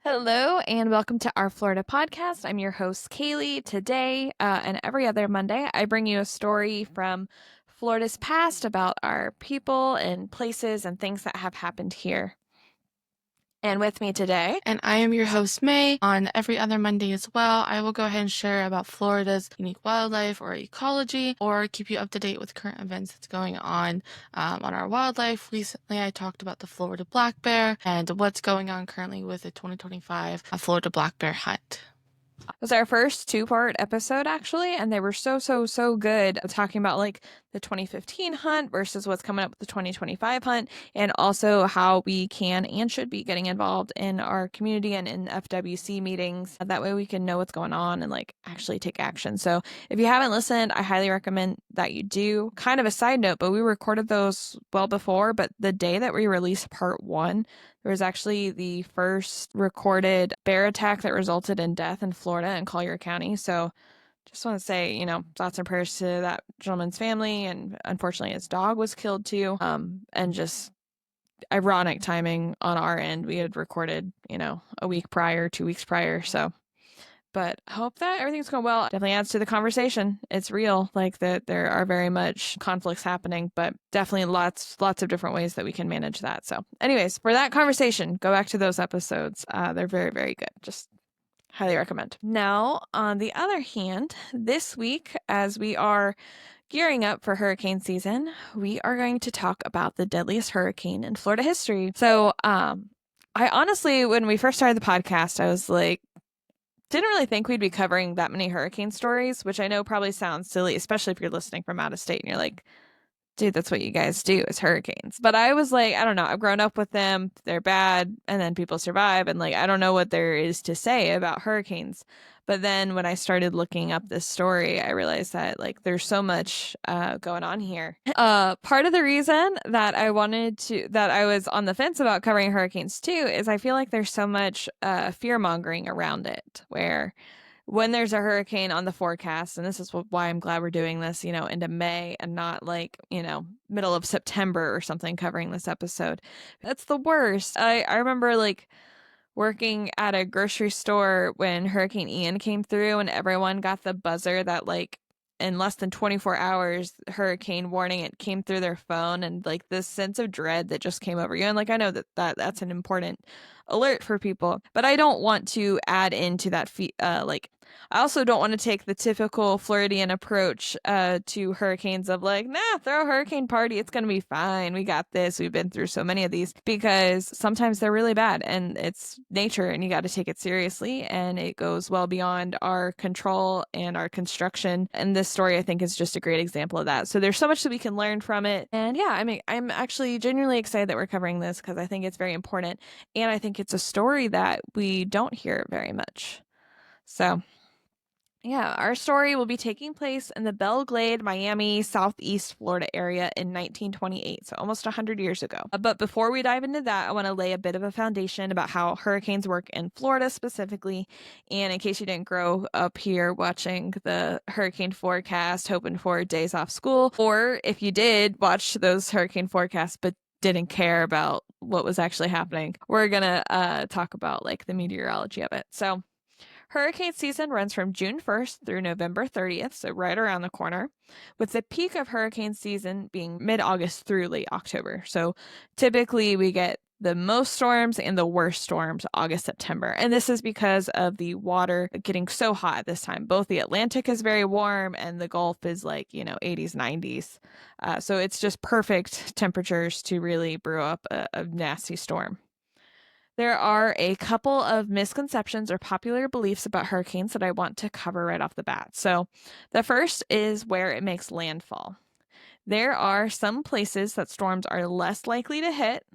Hello and welcome to our Florida podcast. I'm your host, Kaylee. Today and every other Monday, I bring you a story from Florida's past about our people and places and things that have happened here. And with me today, And I am your host, May. On every other Monday as well, I will go ahead and share about Florida's unique wildlife or ecology, or keep you up to date with current events that's going on our wildlife. Recently, I talked about the Florida black bear and what's going on currently with the 2025 Florida black bear hunt. it was our first two-part episode, actually, and they were so good talking about like the 2015 hunt versus what's coming up with the 2025 hunt, and also how we can and should be getting involved in our community and in FWC meetings. That way we can know what's going on and like actually take action. So if you haven't listened, I highly recommend that you do. Kind of a side note, but we recorded those well before, but the day that we released part one, there was actually the first recorded bear attack that resulted in death in Florida and Collier County. So just want to say, thoughts and prayers to that gentleman's family. And unfortunately, his dog was killed too. And just ironic timing on our end. We had recorded, a week prior, 2 weeks prior. So, but I hope that everything's going well. Definitely adds to the conversation. It's real, like that there are very much conflicts happening, but definitely lots of different ways that we can manage that. So anyways, for that conversation, go back to those episodes. They're very, very good. Just highly recommend. Now, on the other hand, this week, as we are gearing up for hurricane season, we are going to talk about the deadliest hurricane in Florida history. So, I honestly, when we first started the podcast, I was like, didn't really think we'd be covering that many hurricane stories, which I know probably sounds silly, especially if you're listening from out of state and you're like, dude, that's what you guys do is hurricanes. But I was like, I don't know. I've grown up with them. They're bad. And then people survive. And like, I don't know what there is to say about hurricanes. But then when I started looking up this story, I realized that like there's so much going on here. Part of the reason that I was on the fence about covering hurricanes too is I feel like there's so much fear mongering around it where when there's a hurricane on the forecast, and this is why I'm glad we're doing this, into May and not like, middle of September or something covering this episode. That's the worst. I remember like working at a grocery store when Hurricane Ian came through and everyone got the buzzer that like in less than 24 hours, hurricane warning, it came through their phone and like this sense of dread that just came over you. And like, I know that's an important alert for people, but I don't want to add into that like I also don't want to take the typical Floridian approach to hurricanes of like, nah, throw a hurricane party. It's going to be fine. We got this. We've been through so many of these because sometimes they're really bad and it's nature and you got to take it seriously. And it goes well beyond our control and our construction. And this story, I think, is just a great example of that. So there's so much that we can learn from it. And yeah, I mean, I'm actually genuinely excited that we're covering this because I think it's very important. And I think it's a story that we don't hear very much. So yeah, our story will be taking place in the Belle Glade, Miami, Southeast Florida area in 1928, so almost 100 years ago. But before we dive into that, I want to lay a bit of a foundation about how hurricanes work in Florida specifically. And in case you didn't grow up here watching the hurricane forecast, hoping for days off school, or if you did watch those hurricane forecasts but didn't care about what was actually happening, we're gonna talk about like the meteorology of it. So hurricane season runs from June 1st through November 30th, so right around the corner, with the peak of hurricane season being mid-August through late October. So typically we get the most storms and the worst storms August, September. And this is because of the water getting so hot at this time. Both the Atlantic is very warm and the Gulf is like, 80s, 90s. So it's just perfect temperatures to really brew up a nasty storm. There are a couple of misconceptions or popular beliefs about hurricanes that I want to cover right off the bat. So, the first is where it makes landfall. There are some places that storms are less likely to hit.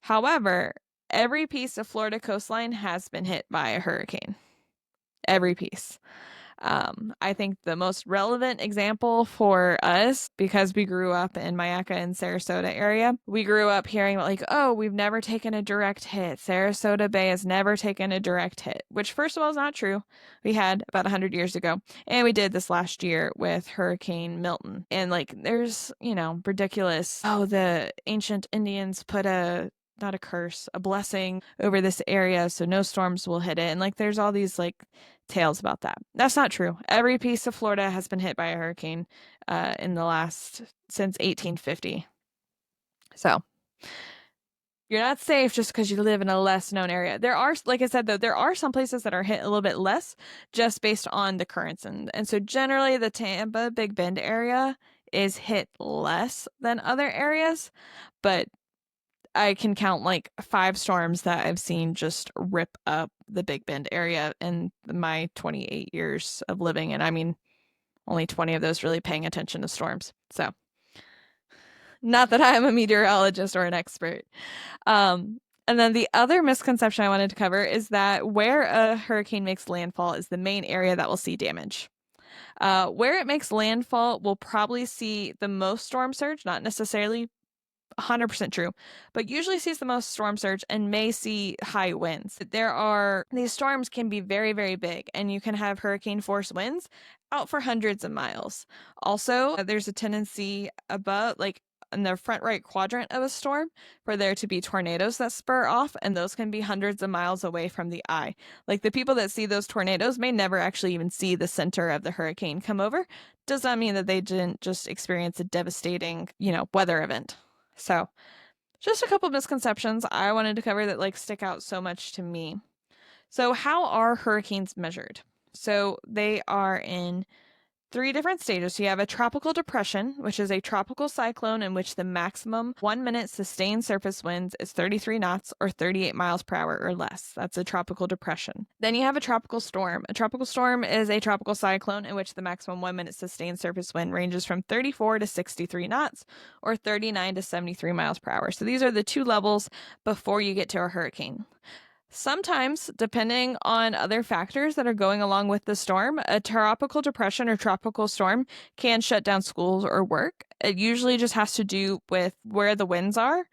However, every piece of Florida coastline has been hit by a hurricane. Every piece. I think the most relevant example for us, because we grew up in Mayaca and Sarasota area, we grew up hearing like, oh, we've never taken a direct hit. Sarasota Bay has never taken a direct hit, which first of all is not true. We had about 100 years ago. And we did this last year with Hurricane Milton. And like, there's, ridiculous, oh, the ancient Indians put a not a curse, a blessing over this area, so no storms will hit it. And like there's all these like tales about that. That's not true. Every piece of Florida has been hit by a hurricane in the last since 1850. So you're not safe just because you live in a less known area. There are, like I said, though, there are some places that are hit a little bit less just based on the currents. And so generally the Tampa, Big Bend area is hit less than other areas, but I can count like 5 storms that I've seen just rip up the Big Bend area in my 28 years of living. And I mean, only 20 of those really paying attention to storms. So, not that I'm a meteorologist or an expert. And then the other misconception I wanted to cover is that where a hurricane makes landfall is the main area that will see damage. Where it makes landfall will probably see the most storm surge, not necessarily 100% true, but usually sees the most storm surge and may see high winds. These storms can be very, very big, and you can have hurricane force winds out for hundreds of miles. Also, there's a tendency above, like in the front right quadrant of a storm, for there to be tornadoes that spur off, and those can be hundreds of miles away from the eye. Like the people that see those tornadoes may never actually even see the center of the hurricane come over. Does not mean that they didn't just experience a devastating, weather event. So, just a couple misconceptions I wanted to cover that like stick out so much to me. So, how are hurricanes measured? So, they are in 3 different stages. So you have a tropical depression, which is a tropical cyclone in which the maximum 1 minute sustained surface winds is 33 knots or 38 miles per hour or less. That's a tropical depression. Then you have a tropical storm. A tropical storm is a tropical cyclone in which the maximum 1 minute sustained surface wind ranges from 34 to 63 knots or 39 to 73 miles per hour. So these are the 2 levels before you get to a hurricane. Sometimes, depending on other factors that are going along with the storm, a tropical depression or tropical storm can shut down schools or work. It usually just has to do with where the winds are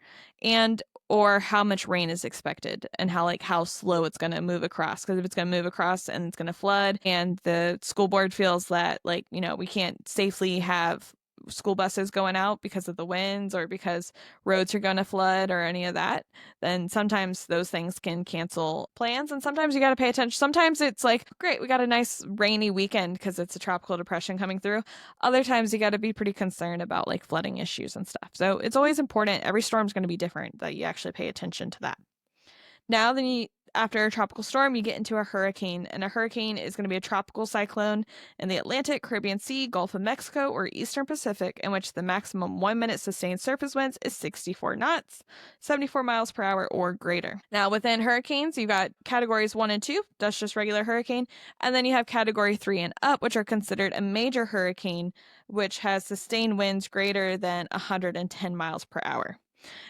and or how much rain is expected and how slow it's going to move across. Because if it's going to move across and it's going to flood and the school board feels that we can't safely have school buses going out because of the winds or because roads are going to flood or any of that, then sometimes those things can cancel plans. And sometimes you got to pay attention. Sometimes it's like, great, we got a nice rainy weekend because it's a tropical depression coming through. Other times you got to be pretty concerned about like flooding issues and stuff. So it's always important. Every storm is going to be different, that you actually pay attention to that. Now, after a tropical storm, you get into a hurricane, and a hurricane is going to be a tropical cyclone in the Atlantic, Caribbean Sea, Gulf of Mexico, or Eastern Pacific, in which the maximum 1 minute sustained surface winds is 64 knots, 74 miles per hour, or greater. Now, within hurricanes, you've got categories 1 and 2, that's just regular hurricane, and then you have category 3 and up, which are considered a major hurricane, which has sustained winds greater than 110 miles per hour.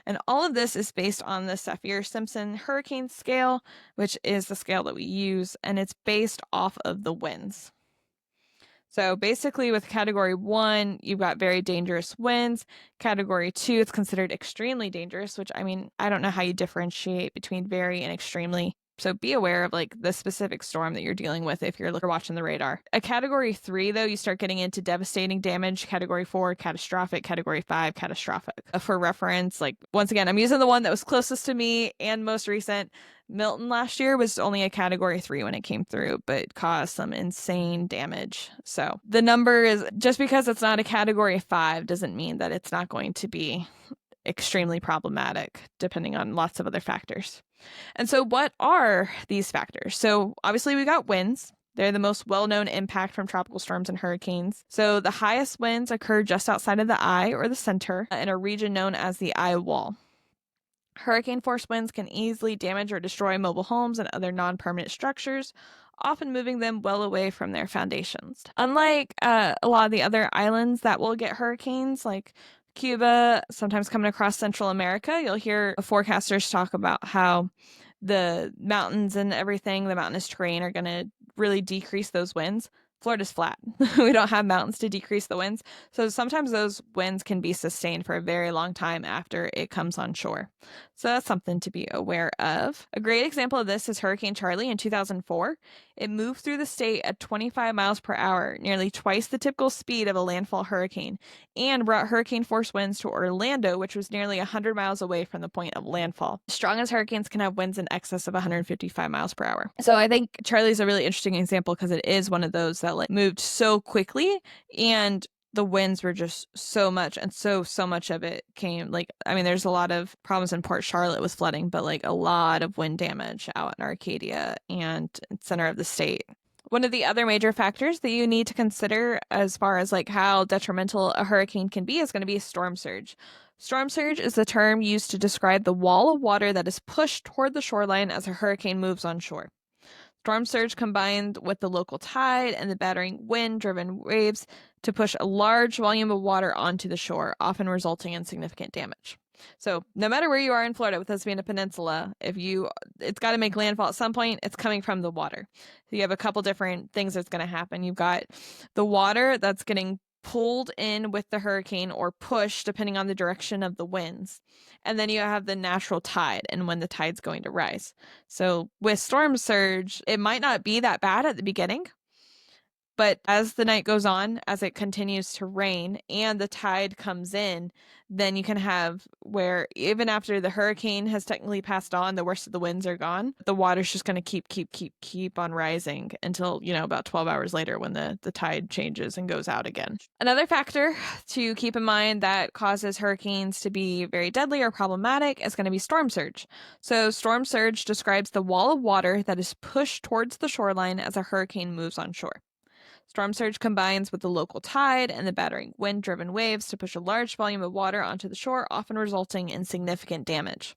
And all of this is based on the Saffir-Simpson hurricane scale, which is the scale that we use, and it's based off of the winds. So basically with category 1, you've got very dangerous winds. Category 2, it's considered extremely dangerous, which I don't know how you differentiate between very and extremely. So be aware of the specific storm that you're dealing with if you're watching the radar. A category 3, though, you start getting into devastating damage. Category 4, catastrophic. Category 5, catastrophic. For reference, once again, I'm using the one that was closest to me and most recent. Milton last year was only a category 3 when it came through, but caused some insane damage. So the number is, just because it's not a category 5 doesn't mean that it's not going to be extremely problematic, depending on lots of other factors. And so what are these factors? So obviously we got winds. They're the most well-known impact from tropical storms and hurricanes. So the highest winds occur just outside of the eye or the center in a region known as the eye wall. Hurricane force winds can easily damage or destroy mobile homes and other non-permanent structures, often moving them well away from their foundations. Unlike a lot of the other islands that will get hurricanes, like Cuba, sometimes coming across Central America, you'll hear forecasters talk about how the mountains and everything, the mountainous terrain, are going to really decrease those winds. Florida's flat. We don't have mountains to decrease the winds. So sometimes those winds can be sustained for a very long time after it comes on shore. So that's something to be aware of. A great example of this is Hurricane Charlie in 2004. It moved through the state at 25 miles per hour, nearly twice the typical speed of a landfall hurricane, and brought hurricane force winds to Orlando, which was nearly 100 miles away from the point of landfall. Strongest hurricanes can have winds in excess of 155 miles per hour. So I think Charlie's a really interesting example because it is one of those that like moved so quickly, and the winds were just so much, and so much of it came like, I mean, there's a lot of problems in Port Charlotte with flooding, but like a lot of wind damage out in Arcadia and center of the state. One of the other major factors that you need to consider as far as like how detrimental a hurricane can be is going to be storm surge. Storm surge is the term used to describe the wall of water that is pushed toward the shoreline as a hurricane moves on shore. Storm surge combined with the local tide and the battering wind-driven waves to push a large volume of water onto the shore, often resulting in significant damage. So no matter where you are in Florida, with us being a peninsula, it's got to make landfall at some point, it's coming from the water. So you have a couple different things that's going to happen. You've got the water that's getting pulled in with the hurricane or pushed depending on the direction of the winds. And then you have the natural tide and when the tide's going to rise. So with storm surge, it might not be that bad at the beginning, but as the night goes on, as it continues to rain and the tide comes in, then you can have where even after the hurricane has technically passed on, the worst of the winds are gone, the water's just going to keep on rising until, about 12 hours later when the tide changes and goes out again. Another factor to keep in mind that causes hurricanes to be very deadly or problematic is going to be storm surge. So storm surge describes the wall of water that is pushed towards the shoreline as a hurricane moves on shore. Storm surge combines with the local tide and the battering wind-driven waves to push a large volume of water onto the shore, often resulting in significant damage.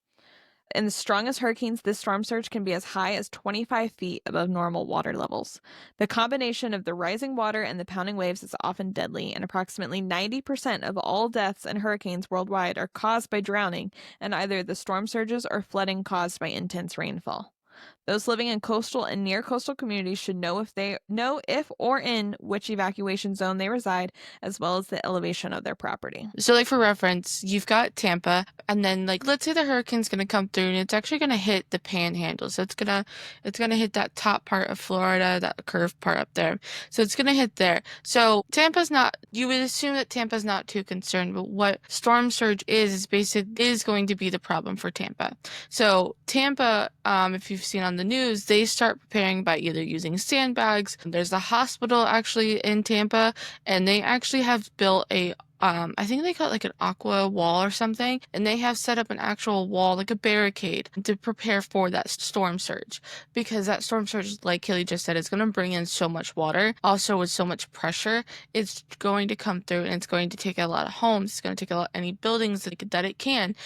In the strongest hurricanes, this storm surge can be as high as 25 feet above normal water levels. The combination of the rising water and the pounding waves is often deadly, and approximately 90% of all deaths in hurricanes worldwide are caused by drowning and either the storm surges or flooding caused by intense rainfall. Those living in coastal and near coastal communities should know if or in which evacuation zone they reside, as well as the elevation of their property. So, like, for reference, you've got Tampa, and then, like, let's say the hurricane's gonna come through and it's actually gonna hit the panhandle. So it's gonna hit that top part of Florida, that curved part up there. So it's gonna hit there. So Tampa's not, you would assume that Tampa's not too concerned, but what storm surge is going to be the problem for Tampa. So Tampa, if you've seen on the news, they start preparing by either using sandbags. There's a hospital actually in Tampa, and they actually have built I think they call it like an aqua wall or something, and they have set up an actual wall, like a barricade, to prepare for that storm surge. Because that storm surge, like Kaylee just said, is going to bring in so much water. Also, with so much pressure, it's going to come through and it's going to take a lot of homes. It's going to take any buildings that it can.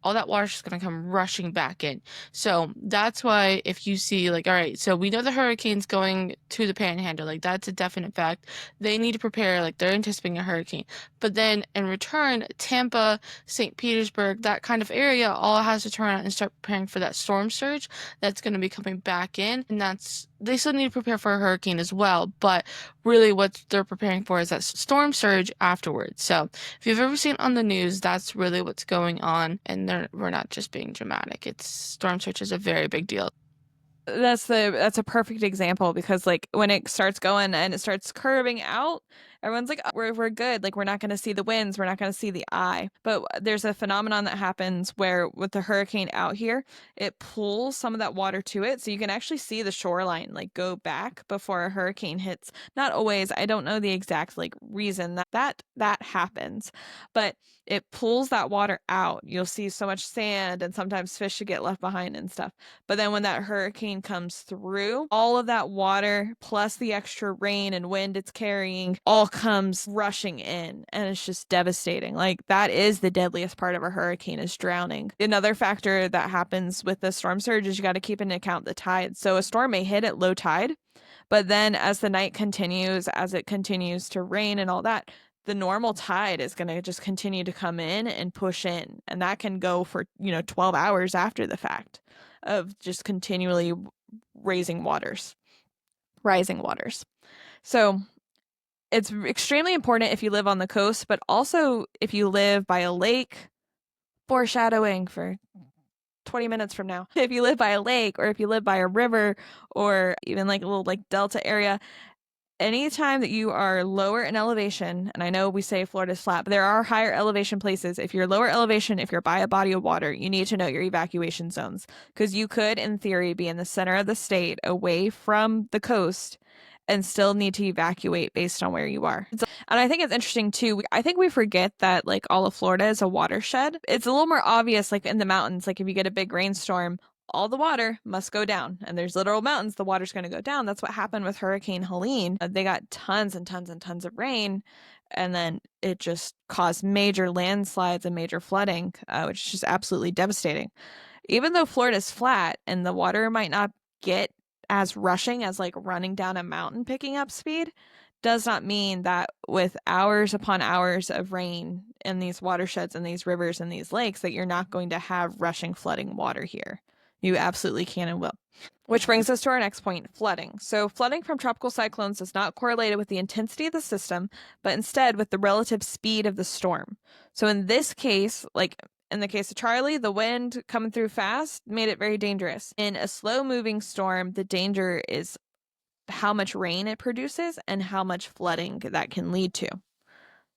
All that water is just going to come rushing back in. So that's why if you see, like, all right, so we know the hurricane's going to the panhandle, like, that's a definite fact. They need to prepare, like, they're anticipating a hurricane. But then in return, Tampa, St. Petersburg, that kind of area all has to turn around and start preparing for that storm surge that's going to be coming back in. And they still need to prepare for a hurricane as well. But really what they're preparing for is that storm surge afterwards. So if you've ever seen on the news, that's really what's going on. And we're not just being dramatic. Storm surge is a very big deal. That's a perfect example because like when it starts going and it starts curving out, everyone's like, oh, we're good. Like we're not going to see the winds, we're not going to see the eye. But there's a phenomenon that happens where with the hurricane out here, it pulls some of that water to it, so you can actually see the shoreline like go back before a hurricane hits. Not always. I don't know the exact like reason that happens, but it pulls that water out. You'll see so much sand and sometimes fish should get left behind and stuff. But then when that hurricane comes through, all of that water plus the extra rain and wind it's carrying all comes rushing in, and it's just devastating. Like that is the deadliest part of a hurricane is drowning. Another factor that happens with the storm surge is you got to keep into account the tide. So a storm may hit at low tide, but then as the night continues, as it continues to rain and all that, the normal tide is going to just continue to come in and push in. And that can go for, 12 hours after the fact of just continually rising waters. So it's extremely important if you live on the coast, but also if you live by a lake, foreshadowing for 20 minutes from now. If you live by a lake or if you live by a river or even like a little like delta area, anytime that you are lower in elevation, and I know we say Florida's flat, but there are higher elevation places. If you're lower elevation, if you're by a body of water, you need to know your evacuation zones because you could, in theory, be in the center of the state away from the coast and still need to evacuate based on where you are. And I think it's interesting too. I think we forget that like all of Florida is a watershed. It's a little more obvious like in the mountains, like if you get a big rainstorm, all the water must go down. And there's literal mountains, the water's going to go down. That's what happened with Hurricane Helene. They got tons and tons and tons of rain, and then it just caused major landslides and major flooding, which is just absolutely devastating. Even though Florida's flat and the water might not get as rushing as like running down a mountain picking up speed, does not mean that with hours upon hours of rain in these watersheds and these rivers and these lakes that you're not going to have rushing flooding water here. You absolutely can and will. Which brings us to our next point, flooding. So flooding from tropical cyclones is not correlated with the intensity of the system, but instead with the relative speed of the storm. So in this case, like in the case of Charlie, the wind coming through fast made it very dangerous. In a slow moving storm, the danger is how much rain it produces and how much flooding that can lead to.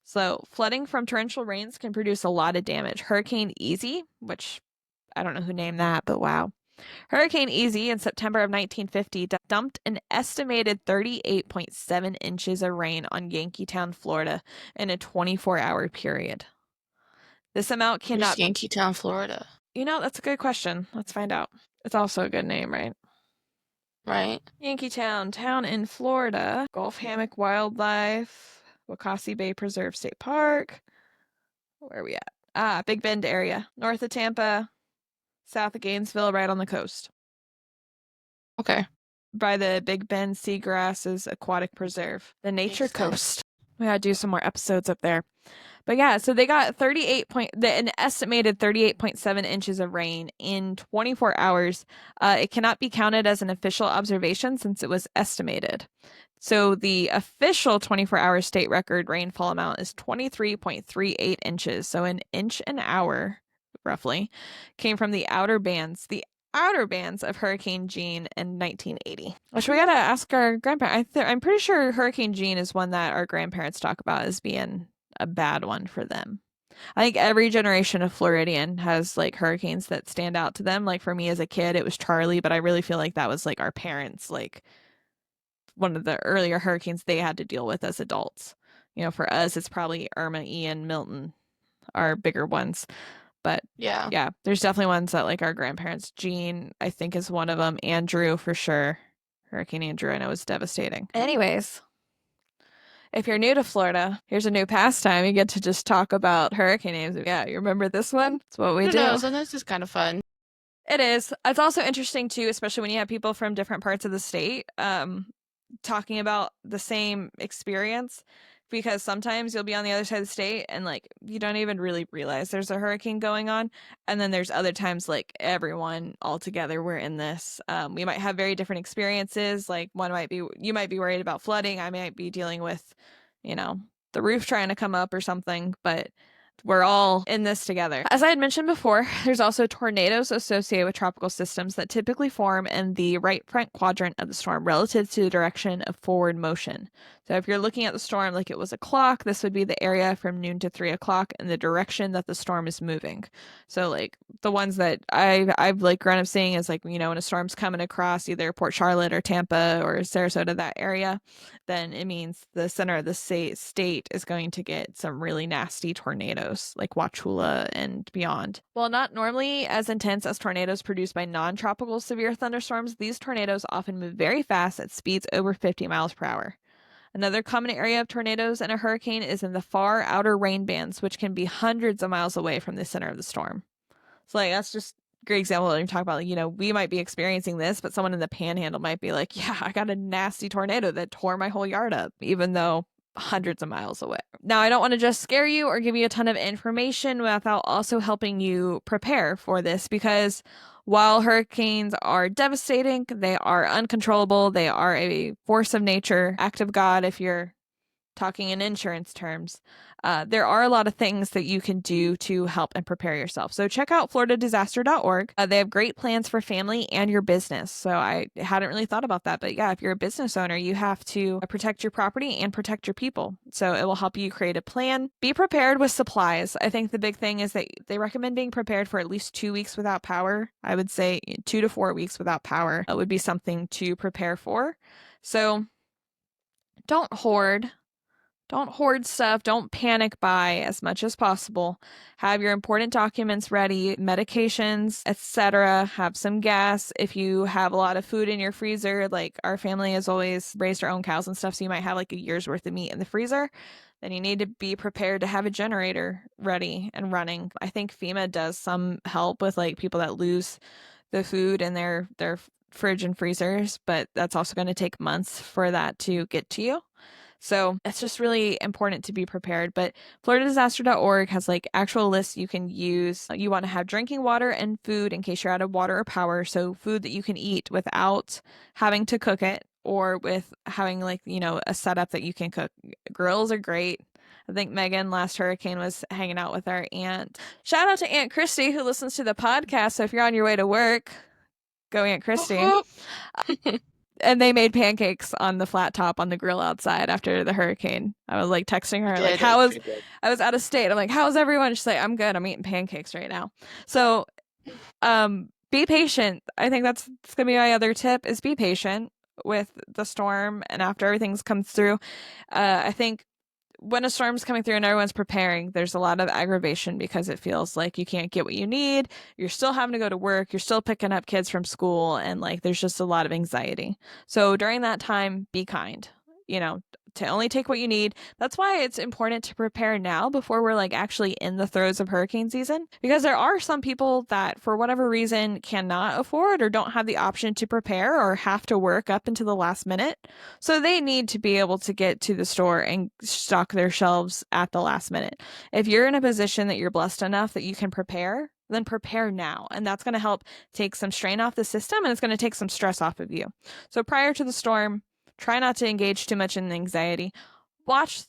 So, flooding from torrential rains can produce a lot of damage. Hurricane Easy, which I don't know who named that, but wow. Hurricane Easy in September of 1950 dumped an estimated 38.7 inches of rain on Yankeetown, Florida in a 24-hour period. This amount Where's cannot. Yankeetown, Florida? That's a good question. Let's find out. It's also a good name, right? Right? Yankeetown, town in Florida. Gulf Hammock Wildlife, Wakasi Bay Preserve State Park. Where are we at? Big Bend area. North of Tampa, south of Gainesville, right on the coast. Okay. By the Big Bend Seagrasses Aquatic Preserve, the Nature Makes sense. Coast. We gotta do some more episodes up there. But yeah, so they got an estimated 38.7 inches of rain in 24 hours. It cannot be counted as an official observation since it was estimated. So the official 24-hour state record rainfall amount is 23.38 inches. So an inch an hour, roughly, came from the outer bands. The outer bands of Hurricane Jean in 1980. Which we gotta ask our grandparents. I'm pretty sure Hurricane Jean is one that our grandparents talk about as being a bad one for them. I think every generation of Floridian has like hurricanes that stand out to them. Like for me as a kid, it was Charlie, but I really feel like that was like our parents, like one of the earlier hurricanes they had to deal with as adults. For us, it's probably Irma, Ian, Milton are bigger ones. But Yeah. yeah, there's definitely ones that like our grandparents. Jean, I think, is one of them. Andrew, for sure. Hurricane Andrew, I know, was devastating. Anyways, if you're new to Florida, here's a new pastime. You get to just talk about hurricane names. Yeah, you remember this one? It's what I we don't do. know. Sometimes it's kind of fun. It is. It's also interesting too, especially when you have people from different parts of the state talking about the same experience, because sometimes you'll be on the other side of the state and like you don't even really realize there's a hurricane going on, and then there's other times like everyone all together we're in this. We might have very different experiences. Like you might be worried about flooding. I might be dealing with, the roof trying to come up or something, but we're all in this together. As I had mentioned before, there's also tornadoes associated with tropical systems that typically form in the right front quadrant of the storm relative to the direction of forward motion. So if you're looking at the storm like it was a clock, this would be the area from noon to 3 o'clock in the direction that the storm is moving. So like the ones that I've like grown up seeing is like, when a storm's coming across either Port Charlotte or Tampa or Sarasota, that area, then it means the center of the state is going to get some really nasty tornadoes like Wauchula and beyond. While not normally as intense as tornadoes produced by non-tropical severe thunderstorms, these tornadoes often move very fast at speeds over 50 miles per hour. Another common area of tornadoes in a hurricane is in the far outer rain bands, which can be hundreds of miles away from the center of the storm. So like that's just great example that you talk about. Like, we might be experiencing this, but someone in the panhandle might be like, yeah, I got a nasty tornado that tore my whole yard up, even though hundreds of miles away. Now, I don't want to just scare you or give you a ton of information without also helping you prepare for this, because while hurricanes are devastating, they are uncontrollable. They are a force of nature, act of God if you're talking in insurance terms. There are a lot of things that you can do to help and prepare yourself. So check out floridadisaster.org. They have great plans for family and your business. So I hadn't really thought about that, but yeah, if you're a business owner, you have to protect your property and protect your people. So it will help you create a plan. Be prepared with supplies. I think the big thing is that they recommend being prepared for at least 2 weeks without power. I would say 2 to 4 weeks without power would be something to prepare for. So don't hoard. Don't hoard stuff. Don't panic buy as much as possible. Have your important documents ready, medications, etc. Have some gas. If you have a lot of food in your freezer, like our family has always raised our own cows and stuff, so you might have like a year's worth of meat in the freezer, then you need to be prepared to have a generator ready and running. I think FEMA does some help with like people that lose the food in their fridge and freezers, but that's also going to take months for that to get to you. So it's just really important to be prepared. But floridadisaster.org has like actual lists you can use. You want to have drinking water and food in case you're out of water or power. So food that you can eat without having to cook it, or with having like, a setup that you can cook. Grills are great. I think Megan last hurricane was hanging out with our aunt. Shout out to Aunt Christy who listens to the podcast. So if you're on your way to work, go Aunt Christy. And they made pancakes on the flat top on the grill outside after the hurricane. I was like texting her, like, I was out of state. I'm like, how's everyone? She's like, I'm good. I'm eating pancakes right now. So, be patient. I think that's going to be my other tip is be patient with the storm and after everything's come through. I think when a storm's coming through and everyone's preparing, there's a lot of aggravation because it feels like you can't get what you need. You're still having to go to work. You're still picking up kids from school. And like, there's just a lot of anxiety. So during that time, be kind, to only take what you need. That's why it's important to prepare now before we're like actually in the throes of hurricane season, because there are some people that for whatever reason cannot afford or don't have the option to prepare or have to work up into the last minute. So they need to be able to get to the store and stock their shelves at the last minute. If you're in a position that you're blessed enough that you can prepare, then prepare now. And that's going to help take some strain off the system, and it's going to take some stress off of you. So prior to the storm, try not to engage too much in anxiety. Watch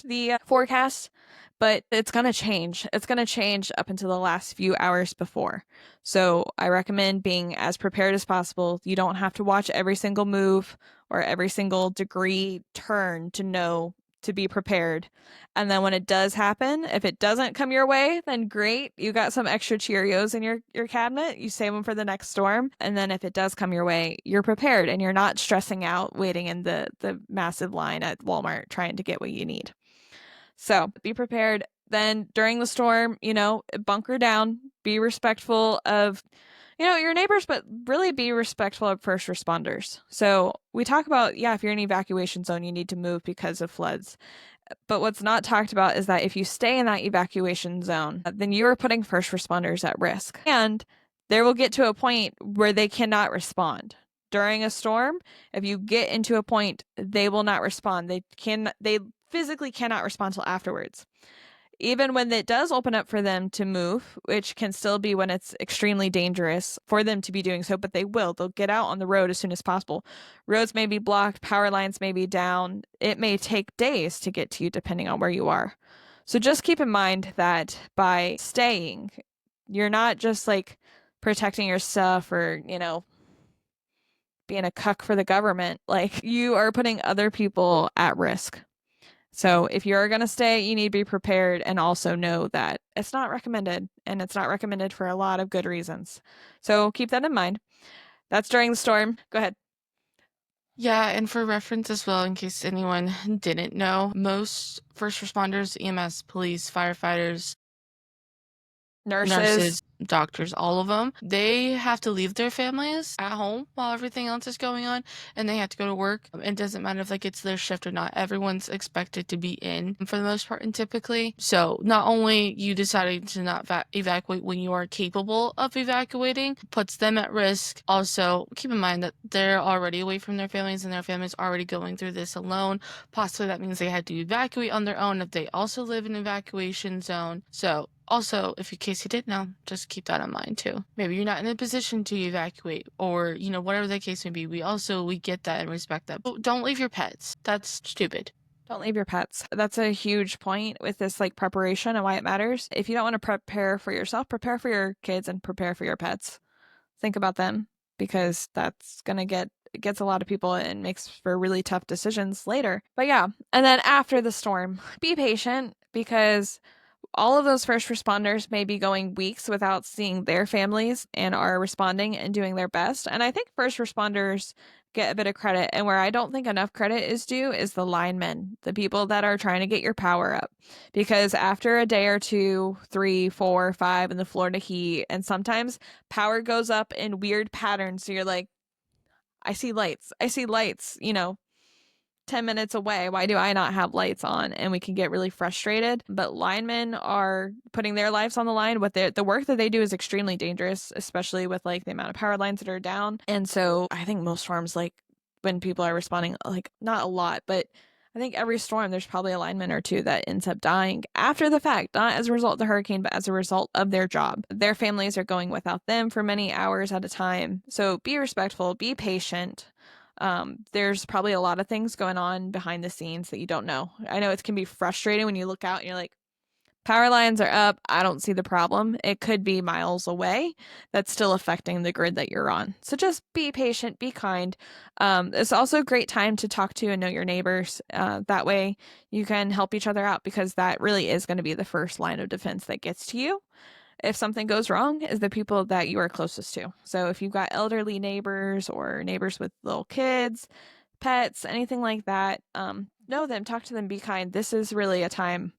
the forecast, but it's going to change. It's going to change up until the last few hours before. So I recommend being as prepared as possible. You don't have to watch every single move or every single degree turn to know to be prepared. And then when it does happen, if it doesn't come your way, then great. You got some extra Cheerios in your cabinet. You save them for the next storm. And then if it does come your way, you're prepared and you're not stressing out waiting in the massive line at Walmart trying to get what you need. So be prepared. Then during the storm, bunker down, be respectful of your neighbors, but really be respectful of first responders. So we talk about, if you're in an evacuation zone, you need to move because of floods. But what's not talked about is that if you stay in that evacuation zone, then you are putting first responders at risk. And there will get to a point where they cannot respond. During a storm, if you get into a point, they will not respond. They physically cannot respond till afterwards. Even when it does open up for them to move, which can still be when it's extremely dangerous for them to be doing so, but they will. They'll get out on the road as soon as possible. Roads may be blocked, power lines may be down. It may take days to get to you depending on where you are. So just keep in mind that by staying, you're not just like protecting your stuff or, being a cuck for the government. Like you are putting other people at risk. So if you're going to stay, you need to be prepared and also know that it's not recommended, and it's not recommended for a lot of good reasons. So keep that in mind. That's during the storm. Go ahead. Yeah, and for reference as well, in case anyone didn't know, most first responders, EMS, police, firefighters, Nurses. nurses, doctors, all of them, they have to leave their families at home while everything else is going on, and they have to go to work. It doesn't matter if like it's their shift or not. Everyone's expected to be in for the most part, and typically. So not only you deciding to not evacuate when you are capable of evacuating puts them at risk. Also, keep in mind that they're already away from their families, and their families already going through this alone. Possibly that means they had to evacuate on their own if they also live in an evacuation zone. So also, if in case you didn't know, just keep that in mind too. Maybe you're not in a position to evacuate, or whatever the case may be. We get that and respect that. But don't leave your pets. That's stupid. Don't leave your pets. That's a huge point with this like preparation and why it matters. If you don't want to prepare for yourself, prepare for your kids and prepare for your pets. Think about them because that's gonna gets a lot of people and makes for really tough decisions later. But yeah, and then after the storm, be patient because all of those first responders may be going weeks without seeing their families and are responding and doing their best. And I think first responders get a bit of credit. And where I don't think enough credit is due is the linemen, the people that are trying to get your power up. Because after a day or two, 3, 4, 5 in the Florida heat, and sometimes power goes up in weird patterns. So you're like, I see lights. I see lights, 10 minutes away. Why do I not have lights on? And we can get really frustrated. But linemen are putting their lives on the line. The work that they do is extremely dangerous, especially with like the amount of power lines that are down. And so I think most storms, like when people are responding, like not a lot, but I think every storm there's probably a lineman or two that ends up dying after the fact, not as a result of the hurricane, but as a result of their job. Their families are going without them for many hours at a time. So be respectful, be patient. There's probably a lot of things going on behind the scenes that you don't know. I know it can be frustrating when you look out and you're like, power lines are up. I don't see the problem. It could be miles away. That's still affecting the grid that you're on. So just be patient, be kind. It's also a great time to talk to and know your neighbors. That way you can help each other out because that really is going to be the first line of defense that gets to you if something goes wrong is the people that you are closest to. So if you've got elderly neighbors or neighbors with little kids, pets, anything like that, know them, talk to them, be kind. This is really a time.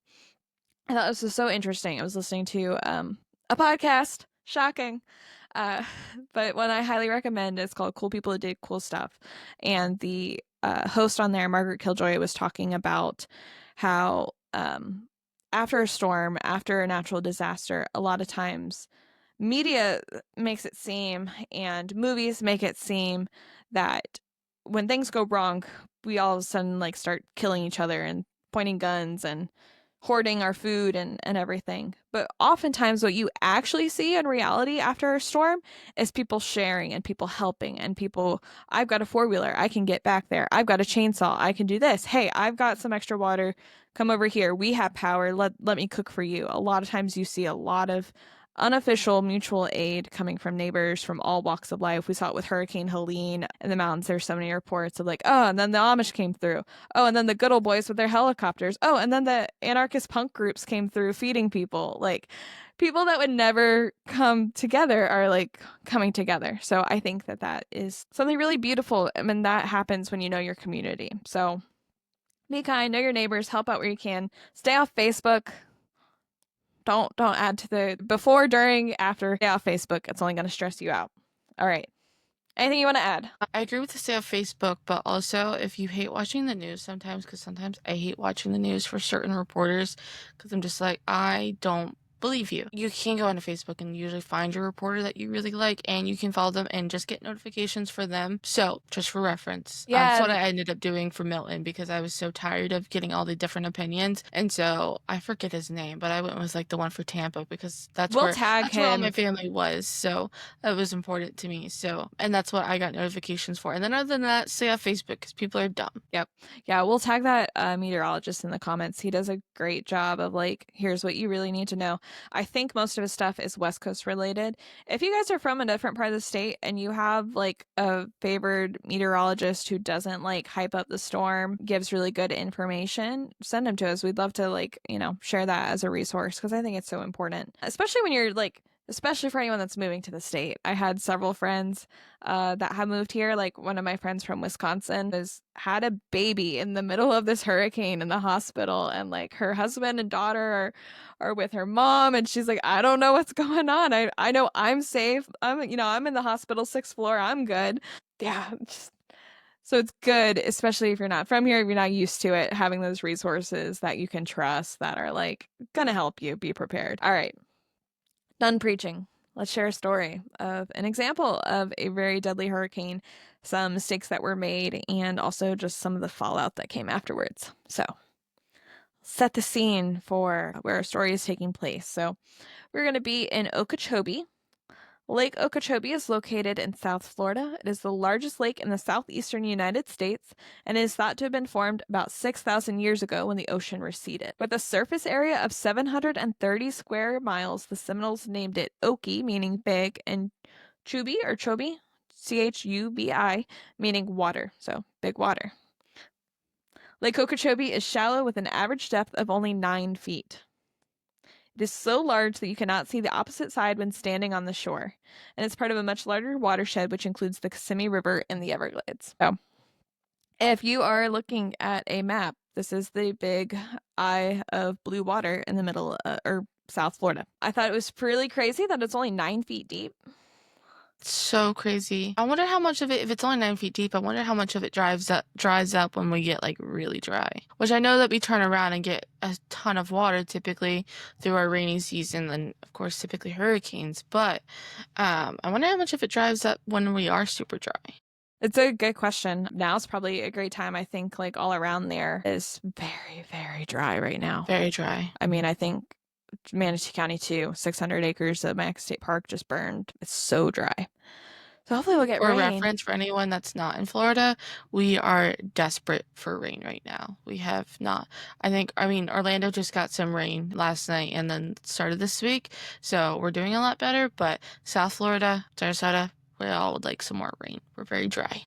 I thought this was so interesting. I was listening to a podcast, shocking, uh, but one I highly recommend is called Cool People Who Did Cool Stuff. And the host on there, Margaret Killjoy, was talking about how after a storm, after a natural disaster, a lot of times media makes it seem and movies make it seem that when things go wrong, we all of a sudden like start killing each other and pointing guns and hoarding our food and everything. But oftentimes, what you actually see in reality after a storm is people sharing and people helping and people, I've got a four wheeler, I can get back there. I've got a chainsaw, I can do this. Hey, I've got some extra water. Come over here. We have power. Let me cook for you. A lot of times, you see a lot of unofficial mutual aid coming from neighbors from all walks of life. We saw it with Hurricane Helene in the mountains. There's so many reports of like, oh, and then the Amish came through. Oh, and then the good old boys with their helicopters. Oh, and then the anarchist punk groups came through feeding people. Like people that would never come together are like coming together. So I think that that is something really beautiful. I mean, that happens when you know your community. So be kind, know your neighbors, help out where you can. Stay off Facebook. Don't add to the before, during, after. Stay off Facebook. It's only going to stress you out. All right. Anything you want to add? I agree with the stay off Facebook, but also if you hate watching the news sometimes, because sometimes I hate watching the news for certain reporters, because I'm just like, I don't believe you. You can go onto Facebook and usually find your reporter that you really like, and you can follow them and just get notifications for them. So, just for reference, that's what Yeah, I ended up doing for Milton because I was so tired of getting all the different opinions. And so I forget his name, but I went with like the one for Tampa because that's we'll where tag that's where all my him. family was. So that was important to me. So, and that's what I got notifications for. And then other than that, stay off Facebook because people are dumb. Yep. Yeah, we'll tag that meteorologist in the comments. He does a great job of like, here's what you really need to know. I think most of his stuff is West Coast related. If you guys are from a different part of the state and you have like a favored meteorologist who doesn't like hype up the storm, gives really good information, send him to us. We'd love to like, share that as a resource because I think it's so important, especially when you're like especially for anyone that's moving to the state. I had several friends that have moved here. Like one of my friends from Wisconsin has had a baby in the middle of this hurricane in the hospital, and like her husband and daughter are with her mom, and she's like, I don't know what's going on. I know I'm safe. I'm in the hospital, sixth floor. I'm good. Yeah. So it's good, especially if you're not from here, if you're not used to it, having those resources that you can trust that are like gonna help you be prepared. All right. Done preaching. Let's share a story of an example of a very deadly hurricane, some mistakes that were made, and also just some of the fallout that came afterwards. So, set the scene for where our story is taking place. So, we're going to be in Okeechobee. Lake Okeechobee is located in South Florida. It is the largest lake in the southeastern United States and is thought to have been formed about 6,000 years ago when the ocean receded. With a surface area of 730 square miles, the Seminoles named it Okie, meaning big, and Chubi or Chobi, Chubi, meaning water, so big water. Lake Okeechobee is shallow with an average depth of only 9 feet. It is so large that you cannot see the opposite side when standing on the shore, and it's part of a much larger watershed which includes the Kissimmee River and the Everglades. So, if you are looking at a map, this is the big eye of blue water in the middle or South Florida. I thought it was really crazy that it's only 9 feet deep. So crazy. I wonder how much of it, if it's only 9 feet deep, I wonder how much of it dries up when we get like really dry. Which I know that we turn around and get a ton of water typically through our rainy season and of course typically hurricanes. But I wonder how much of it dries up when we are super dry. It's a good question. Now is probably a great time. I think like all around there is very, very dry right now. Very dry. I mean, I think Manatee County too, 600 acres of Max State Park just burned. It's so dry. So hopefully we'll get For rain. reference, for anyone that's not in Florida, we are desperate for rain right now. We have not, I mean, Orlando just got some rain last night and then started this week. So we're doing a lot better, but South Florida, Sarasota, we all would like some more rain. We're very dry.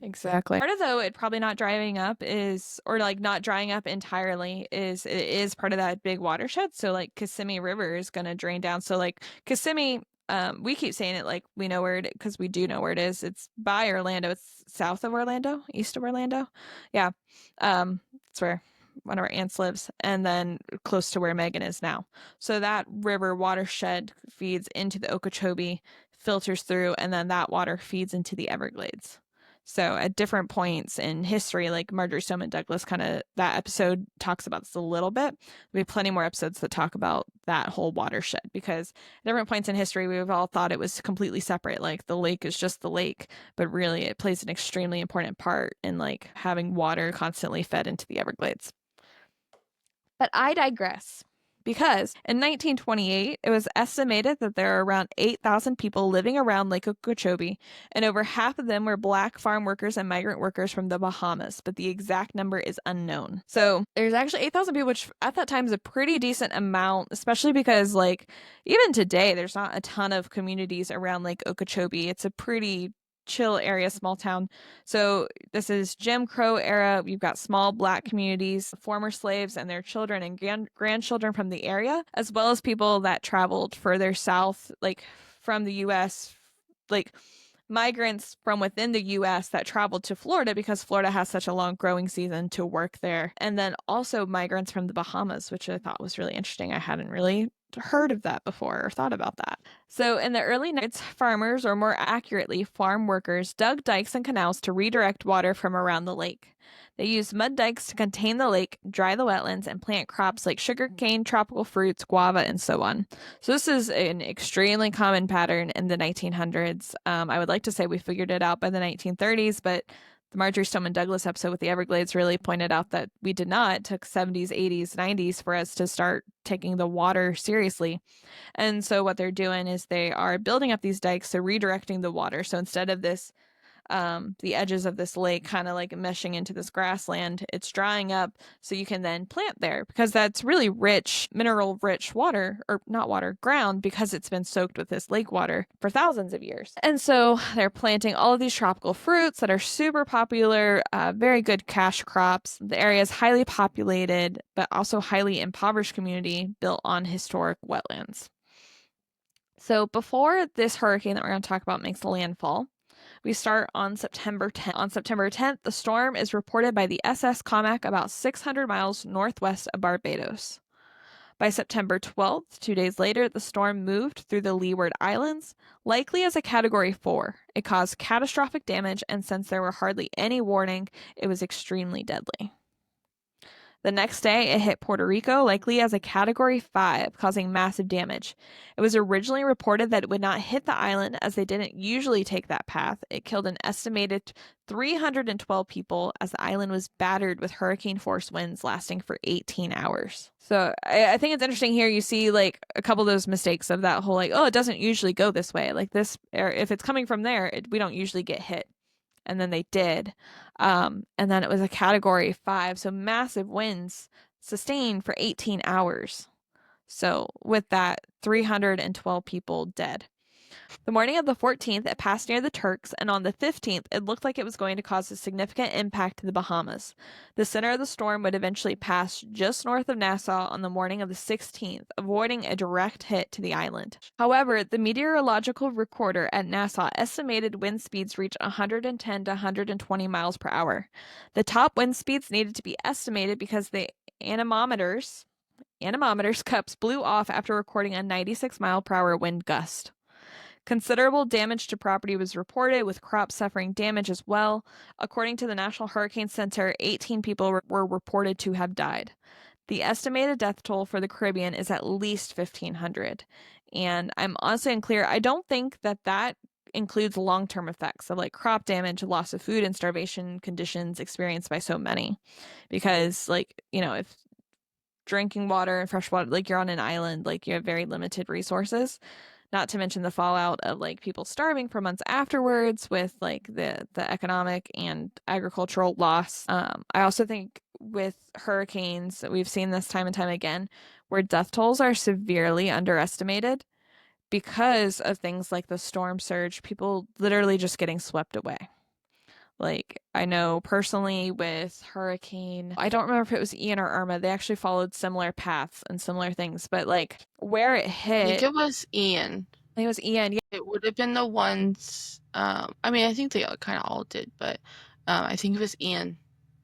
Exactly. Part of though it probably not drying up is, or like not drying up entirely, is it is part of that big watershed. So like Kissimmee River is going to drain down. So like Kissimmee, we keep saying it like we know where it, because we do know where it is. It's by Orlando. It's south of Orlando, east of Orlando. Yeah. It's where one of our aunts lives, and then close to where Megan is now. So that river watershed feeds into the Okeechobee, filters through, and then that water feeds into the Everglades. So at different points in history, like Marjorie Stoneman Douglas kind of, that episode talks about this a little bit. We have plenty more episodes that talk about that whole watershed, because at different points in history, we've all thought it was completely separate. Like the lake is just the lake, but really it plays an extremely important part in like having water constantly fed into the Everglades. But I digress. Because in 1928, it was estimated that there are around 8,000 people living around Lake Okeechobee, and over half of them were Black farm workers and migrant workers from the Bahamas, but the exact number is unknown. So there's actually 8,000 people, which at that time is a pretty decent amount, especially because, like, even today, there's not a ton of communities around Lake Okeechobee. It's a pretty chill area, small town. So this is Jim Crow era. We've got small Black communities, former slaves and their children and grandchildren from the area, as well as people that traveled further south, like from the U.S., like migrants from within the US that traveled to Florida because Florida has such a long growing season to work there. And then also migrants from the Bahamas, which I thought was really interesting. I hadn't really heard of that before or thought about that. So in the early 90s, farmers, or more accurately, farm workers, dug dikes and canals to redirect water from around the lake. They used mud dikes to contain the lake, dry the wetlands, and plant crops like sugarcane, tropical fruits, guava, and so on. So this is an extremely common pattern in the 1900s. I would like to say we figured it out by the 1930s, but the Marjorie Stoneman Douglas episode with the Everglades really pointed out that we did not. It took 70s, 80s, 90s for us to start taking the water seriously. And so what they're doing is they are building up these dikes, so redirecting the water. So instead of this the edges of this lake kind of like meshing into this grassland, it's drying up so you can then plant there, because that's really rich, mineral rich water, or not water, ground, because it's been soaked with this lake water for thousands of years. And so they're planting all of these tropical fruits that are super popular, very good cash crops. The area is highly populated, but also highly impoverished community built on historic wetlands. So before this hurricane that we're going to talk about makes landfall, we start on September 10th. On September 10th, the storm is reported by the SS Comac about 600 miles northwest of Barbados. By September 12th, 2 days later, the storm moved through the Leeward Islands, likely as a Category 4. It caused catastrophic damage, and since there were hardly any warning, it was extremely deadly. The next day, it hit Puerto Rico, likely as a Category 5, causing massive damage. It was originally reported that it would not hit the island as they didn't usually take that path. It killed an estimated 312 people as the island was battered with hurricane force winds lasting for 18 hours. So I think it's interesting here. You see like a couple of those mistakes of that whole like, oh, it doesn't usually go this way. Like this, or if it's coming from there, we don't usually get hit, and then they did. And then it was a Category 5, so massive winds sustained for 18 hours. So with that, 312 people dead. The morning of the 14th, it passed near the Turks, and on the 15th, it looked like it was going to cause a significant impact to the Bahamas. The center of the storm would eventually pass just north of Nassau on the morning of the 16th, avoiding a direct hit to the island. However, the meteorological recorder at Nassau estimated wind speeds reached 110 to 120 miles per hour. The top wind speeds needed to be estimated because the anemometers cups blew off after recording a 96 mile per hour wind gust. Considerable damage to property was reported, with crops suffering damage as well. According to the National Hurricane Center, 18 people were reported to have died. The estimated death toll for the Caribbean is at least 1,500. And I'm honestly unclear. I don't think that includes long-term effects of like crop damage, loss of food, and starvation conditions experienced by so many. Because, like, if drinking water and fresh water, like you're on an island, like you have very limited resources, not to mention the fallout of like people starving for months afterwards with like the economic and agricultural loss. I also think with hurricanes, we've seen this time and time again, where death tolls are severely underestimated because of things like the storm surge, people literally just getting swept away. Like, I know personally with hurricane, I don't remember if it was Ian or Irma, they actually followed similar paths and similar things, but like where it I think hit, it was Ian. I think it was Ian. Yeah. It would have been the ones. I mean, I think they kind of all did, but I think it was Ian.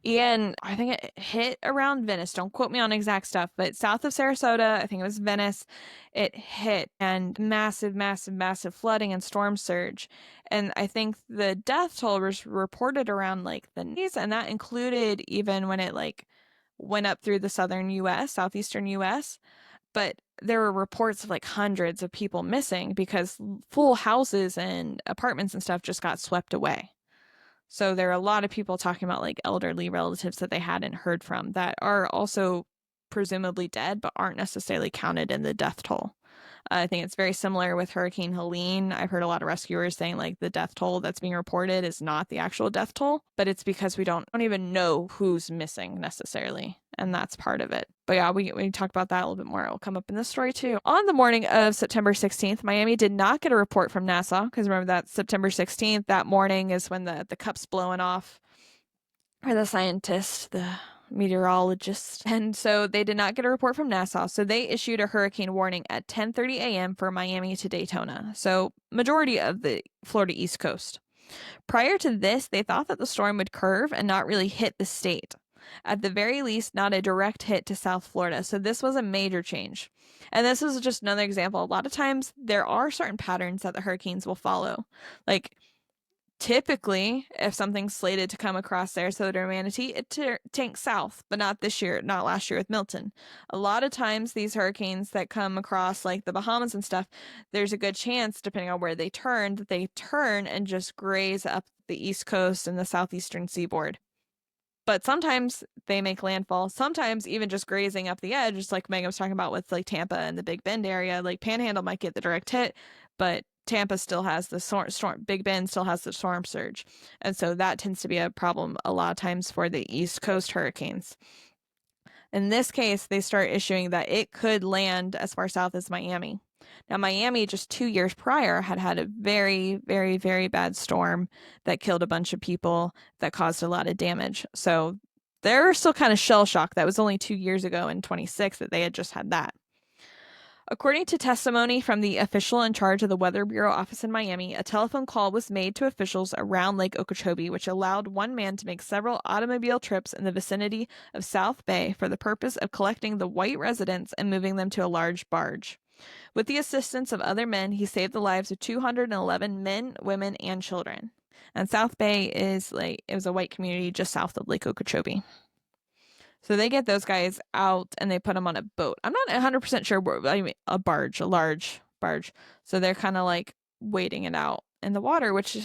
Ian, I think it hit around Venice. Don't quote me on exact stuff, but south of Sarasota, I think it was Venice, it hit, and massive, massive, massive flooding and storm surge. And I think the death toll was reported around like the 90s, and that included even when it like went up through the southern US, southeastern US. But there were reports of like hundreds of people missing because full houses and apartments and stuff just got swept away. So there are a lot of people talking about like elderly relatives that they hadn't heard from that are also presumably dead, but aren't necessarily counted in the death toll. I think it's very similar with Hurricane Helene. I've heard a lot of rescuers saying like the death toll that's being reported is not the actual death toll, but it's because we don't even know who's missing necessarily. And that's part of it. But yeah, we talk about that a little bit more. It will come up in this story too. On the morning of September 16th, Miami did not get a report from Nassau because remember that September 16th, that morning is when the cup's blowing off, or the scientist, the meteorologist. And so they did not get a report from Nassau. So they issued a hurricane warning at 10:30 a.m. for Miami to Daytona. So majority of the Florida East Coast. Prior to this, they thought that the storm would curve and not really hit the state. At the very least, not a direct hit to South Florida. So this was a major change. And this is just another example. A lot of times there are certain patterns that the hurricanes will follow. Like typically, if something's slated to come across Sarasota or Manatee, it tanks south, but not this year, not last year with Milton. A lot of times, these hurricanes that come across like the Bahamas and stuff, there's a good chance, depending on where they turn, that they turn and just graze up the East Coast and the southeastern seaboard. But sometimes they make landfall, sometimes even just grazing up the edge, just like Megan was talking about with like Tampa and the Big Bend area. Like Panhandle might get the direct hit, but Tampa still has the storm, Big Bend still has the storm surge. And so that tends to be a problem a lot of times for the East Coast hurricanes. In this case, they start issuing that it could land as far south as Miami. Now, Miami, just 2 years prior, had a very, very, very bad storm that killed a bunch of people, that caused a lot of damage. So they're still kind of shell shocked. That was only 2 years ago in 26 that they had just had that. According to testimony from the official in charge of the Weather Bureau office in Miami, a telephone call was made to officials around Lake Okeechobee, which allowed one man to make several automobile trips in the vicinity of South Bay for the purpose of collecting the white residents and moving them to a large barge. With the assistance of other men, he saved the lives of 211 men, women, and children. And South Bay is it was a white community just south of Lake Okeechobee. So they get those guys out and they put them on a boat. I'm not 100% sure I mean, a barge, a large barge. So they're kind of like waiting it out in the water, which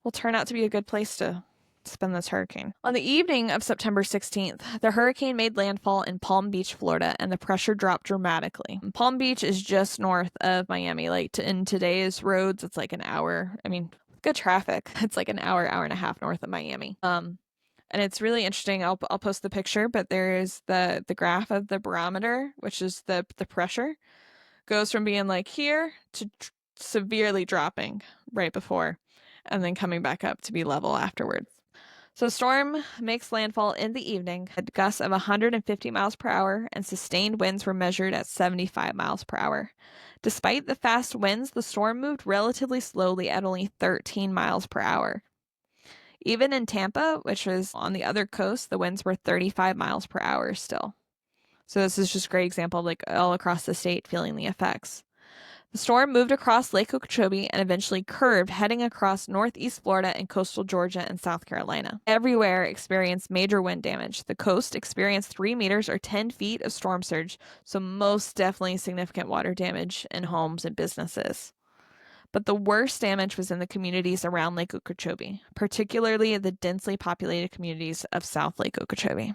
will turn out to be a good place to spend this hurricane. On the evening of September 16th, the hurricane made landfall in Palm Beach, Florida, and the pressure dropped dramatically. Palm Beach is just north of Miami. In today's roads, it's like an hour. I mean, good traffic. It's like an hour, hour and a half north of Miami. And it's really interesting. I'll post the picture, but there is the graph of the barometer, which is the pressure, goes from being like here to severely dropping right before, and then coming back up to be level afterwards. So storm makes landfall in the evening, had gusts of 150 miles per hour, and sustained winds were measured at 75 miles per hour. Despite the fast winds, the storm moved relatively slowly at only 13 miles per hour. Even in Tampa, which was on the other coast, the winds were 35 miles per hour still. So this is just a great example of all across the state feeling the effects. The storm moved across Lake Okeechobee and eventually curved, heading across northeast Florida and coastal Georgia and South Carolina. Everywhere experienced major wind damage. The coast experienced 3 meters or 10 feet of storm surge, so most definitely significant water damage in homes and businesses. But the worst damage was in the communities around Lake Okeechobee, particularly the densely populated communities of South Lake Okeechobee.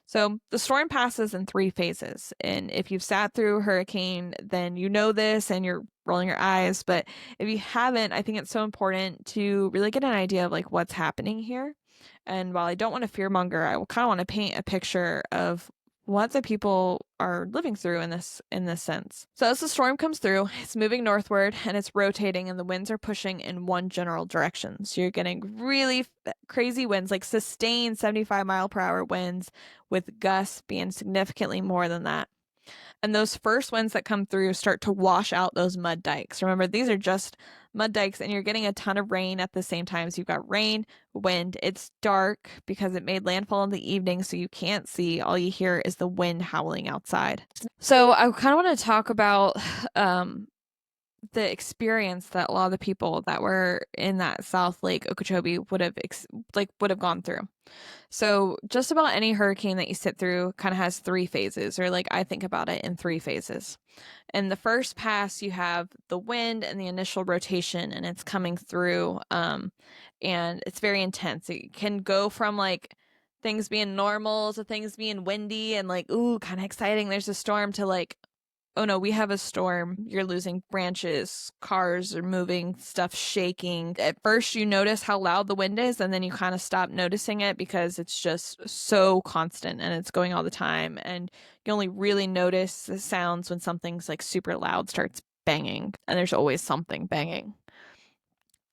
So the storm passes in 3 phases. And if you've sat through a hurricane, then you know this and you're rolling your eyes. But if you haven't, I think it's so important to really get an idea of what's happening here. And while I don't want to fearmonger, I kind of want to paint a picture of what the people are living through in this sense. So as the storm comes through, it's moving northward and it's rotating and the winds are pushing in one general direction. So you're getting really crazy winds, like sustained 75-mile-per-hour winds with gusts being significantly more than that. And those first winds that come through start to wash out those mud dikes. Remember, these are just mud dikes, and you're getting a ton of rain at the same time. So you've got rain, wind. It's dark because it made landfall in the evening, so you can't see. All you hear is the wind howling outside. So I kind of want to talk about the experience that a lot of the people that were in that South Lake Okeechobee would have gone through. So just about any hurricane that you sit through kind of has 3 phases, or I think about it in 3 phases. In the first pass, you have the wind and the initial rotation, and it's coming through, and it's very intense. It can go from things being normal to things being windy and ooh, kind of exciting. There's a storm to oh no, we have a storm. You're losing branches, cars are moving, stuff shaking. At first, you notice how loud the wind is, and then you kind of stop noticing it because it's just so constant and it's going all the time. And you only really notice the sounds when something's super loud starts banging, and there's always something banging.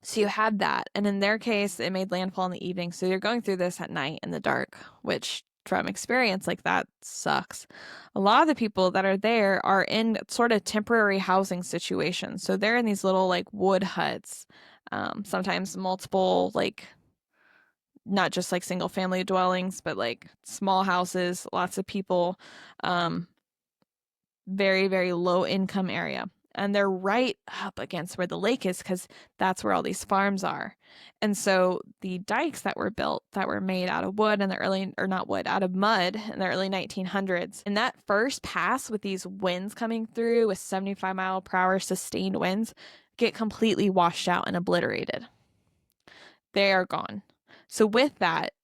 So you had that. And in their case, it made landfall in the evening. So you're going through this at night in the dark, which from experience that sucks. A lot of the people that are there are in sort of temporary housing situations. So they're in these little wood huts, sometimes multiple not just single family dwellings, but small houses, lots of people, very, very low income area. And they're right up against where the lake is because that's where all these farms are. And so the dikes that were built that were made out of wood in the early, or not wood, out of mud in the early 1900s. In that first pass with these winds coming through with 75-mile-per-hour sustained winds, get completely washed out and obliterated. They are gone. So with that,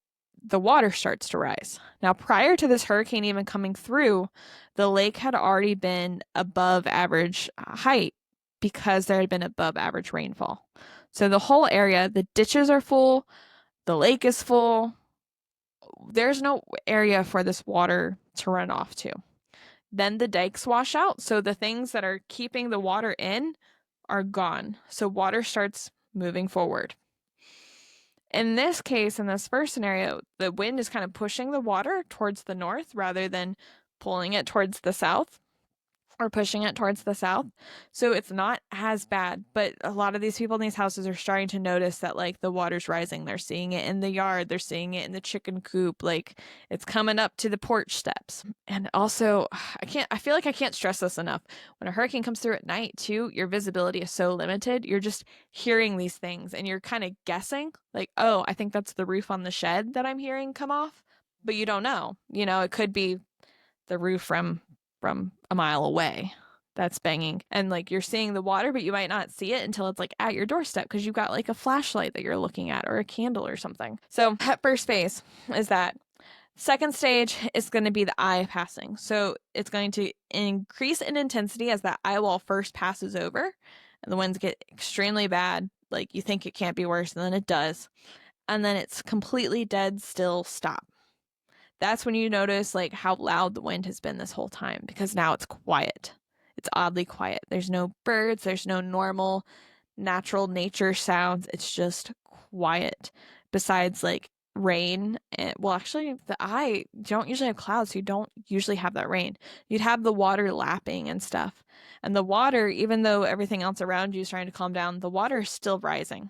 the water starts to rise. Now, prior to this hurricane even coming through, the lake had already been above average height because there had been above average rainfall. So the whole area, the ditches are full, the lake is full. There's no area for this water to run off to. Then the dikes wash out, so the things that are keeping the water in are gone. So water starts moving forward. In this case, in this first scenario, the wind is kind of pushing the water towards the north rather than pulling it towards the south. or pushing it towards the south. So it's not as bad, but a lot of these people in these houses are starting to notice that like the water's rising. They're seeing it in the yard, they're seeing it in the chicken coop, like it's coming up to the porch steps. And also, I feel like I can't stress this enough. When a hurricane comes through at night, too, your visibility is so limited. You're just hearing these things and you're kind of guessing, like, oh, I think that's the roof on the shed that I'm hearing come off. But you don't know. You know, it could be the roof from a mile away that's banging, and like you're seeing the water but you might not see it until it's like at your doorstep because you've got like a flashlight that you're looking at or a candle or something. So that first phase is that. Second stage is going to be the eye passing. So it's going to increase in intensity as that eye wall first passes over and the winds get extremely bad, like you think it can't be worse, and then it does, and then it's completely dead still stop. That's when you notice like how loud the wind has been this whole time, because now it's quiet. It's oddly quiet. There's no birds, there's no normal natural nature sounds. It's just quiet. Besides like rain and, well, actually the eye don't usually have clouds, so you don't usually have that rain. You'd have the water lapping and stuff. And the water, even though everything else around you is trying to calm down, the water is still rising.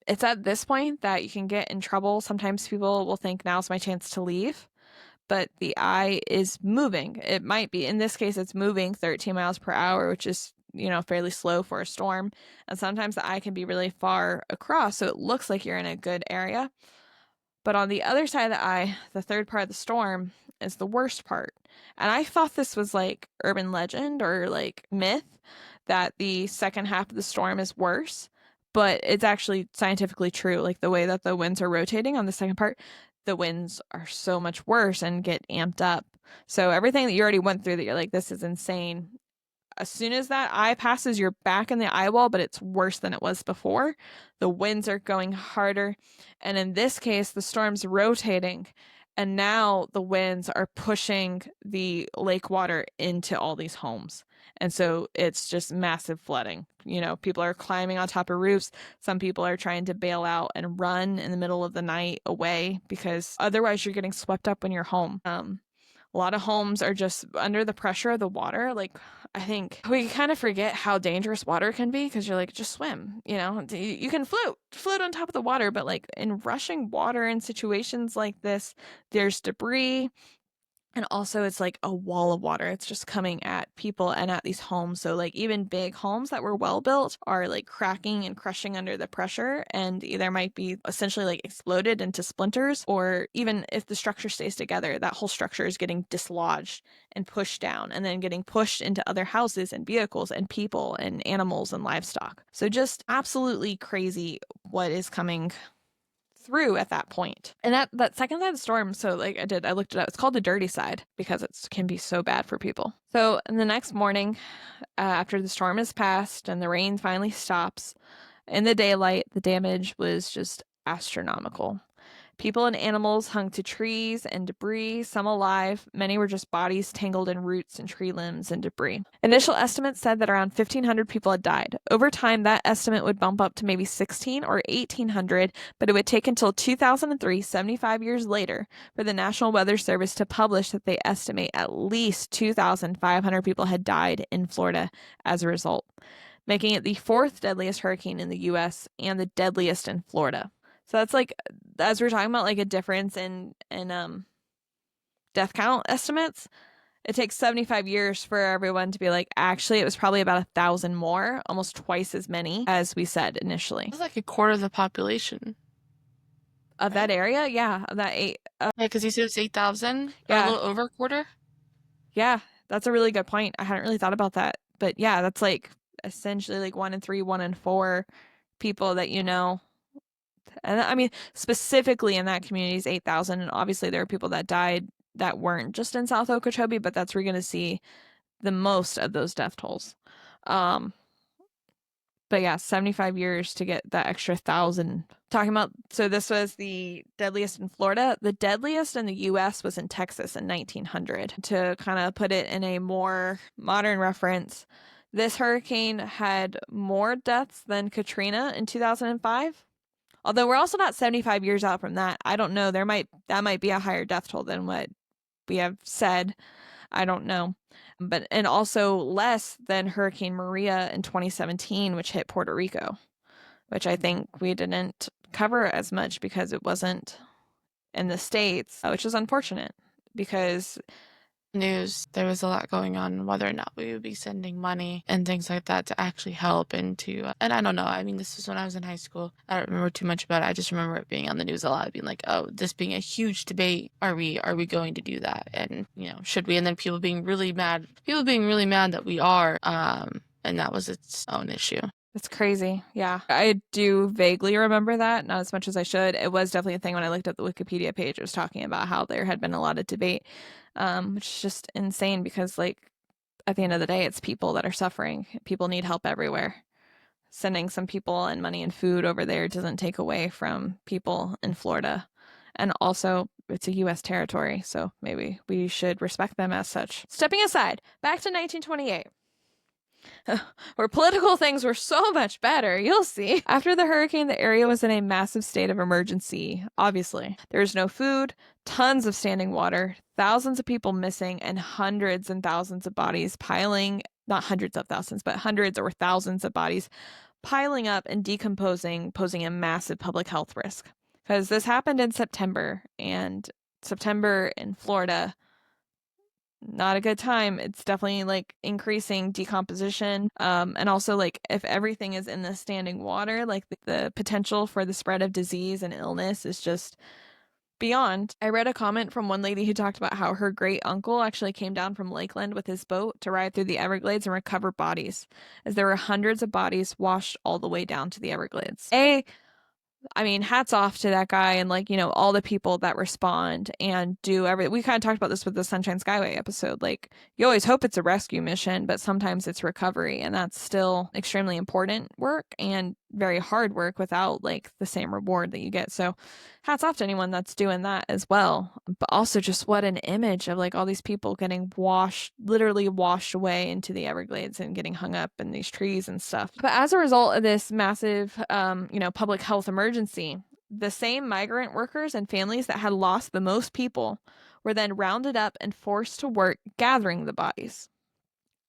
It's at this point that you can get in trouble. Sometimes people will think now's my chance to leave, but the eye is moving. It might be, in this case, it's moving 13 miles per hour, which is, you know, fairly slow for a storm. And sometimes the eye can be really far across, so it looks like you're in a good area. But on the other side of the eye, the third part of the storm is the worst part. And I thought this was like urban legend or like myth that the second half of the storm is worse, but it's actually scientifically true. Like the way that the winds are rotating on the second part, the winds are so much worse and get amped up. So everything that you already went through that you're like, this is insane, as soon as that eye passes, you're back in the eye wall, but it's worse than it was before. The winds are going harder. And in this case, the storm's rotating. And now the winds are pushing the lake water into all these homes. And so it's just massive flooding. You know, people are climbing on top of roofs. Some people are trying to bail out and run in the middle of the night away because otherwise you're getting swept up in your home. A lot of homes are just under the pressure of the water. Like, I think we kind of forget how dangerous water can be because you're like, just swim, you know, you can float on top of the water. But like in rushing water in situations like this, there's debris, and also it's like a wall of water. It's just coming at people and at these homes. So like even big homes that were well built are like cracking and crushing under the pressure and either might be essentially like exploded into splinters, or even if the structure stays together, that whole structure is getting dislodged and pushed down and then getting pushed into other houses and vehicles and people and animals and livestock. So just absolutely crazy what is coming through at that point. And that second side of the storm, so like I looked it up. It's called the dirty side because it can be so bad for people. So in the next morning, after the storm has passed and the rain finally stops, in the daylight, the damage was just astronomical. People and animals hung to trees and debris, some alive. Many were just bodies tangled in roots and tree limbs and debris. Initial estimates said that around 1,500 people had died. Over time, that estimate would bump up to maybe 16 or 1,800, but it would take until 2003, 75 years later, for the National Weather Service to publish that they estimate at least 2,500 people had died in Florida as a result, making it the fourth deadliest hurricane in the U.S. and the deadliest in Florida. So that's like, as we're talking about like a difference in death count estimates, it takes 75 years for everyone to be like, actually, it was probably about 1,000 more, almost twice as many as we said initially. It's like a quarter of the population. Of that area, yeah, of that Yeah, because you said it's 8,000, or yeah, a little over a quarter. yeah, that's a really good point. I hadn't really thought about that, but yeah, that's like essentially like 1 in 3, 1 in 4 people that you know. And I mean, specifically in that community is 8,000. And obviously there are people that died that weren't just in South Okeechobee, but that's where you're going to see the most of those death tolls. But yeah, 75 years to get that extra 1,000. Talking about, so this was the deadliest in Florida. The deadliest in the US was in Texas in 1900. To kind of put it in a more modern reference, this hurricane had more deaths than Katrina in 2005. Although we're also not 75 years out from that. I don't know. That might be a higher death toll than what we have said. I don't know. But and also less than Hurricane Maria in 2017, which hit Puerto Rico, which I think we didn't cover as much because it wasn't in the States, which is unfortunate because News, there was a lot going on, whether or not we would be sending money and things like that to actually help and and I don't know. I mean, this was when I was in high school. I don't remember too much about it. I just remember it being on the news a lot, being like, oh, this being a huge debate. Are we going to do that? And, should we? And then people being really mad that we are, and that was its own issue. it's crazy. Yeah. I do vaguely remember that, not as much as I should. It was definitely a thing when I looked at the Wikipedia page. It was talking about how there had been a lot of debate, which is just insane because, like, at the end of the day, it's people that are suffering. People need help everywhere. Sending some people and money and food over there doesn't take away from people in Florida. And also, it's a U.S. territory, so maybe we should respect them as such. Stepping aside, back to 1928. Where political things were so much better, you'll see. After the hurricane, the area was in a massive state of emergency, obviously. There was no food, tons of standing water, thousands of people missing, and hundreds and thousands of bodies piling, not hundreds of thousands, but hundreds or thousands of bodies piling up and decomposing, posing a massive public health risk. Because this happened in September, and September in Florida, not a good time. It's definitely like increasing decomposition. And also like if everything is in the standing water, like the potential for the spread of disease and illness is just beyond. I read a comment from one lady who talked about how her great uncle actually came down from Lakeland with his boat to ride through the Everglades and recover bodies, as there were hundreds of bodies washed all the way down to the Everglades. I mean, hats off to that guy and like, all the people that respond and do everything. We kind of talked about this with the Sunshine Skyway episode. Like, you always hope it's a rescue mission, but sometimes it's recovery, and that's still extremely important work and very hard work without like the same reward that you get. So, hats off to anyone that's doing that as well. But also just what an image of like all these people getting literally washed away into the Everglades and getting hung up in these trees and stuff. But as a result of this massive, public health emergency, the same migrant workers and families that had lost the most people were then rounded up and forced to work gathering the bodies.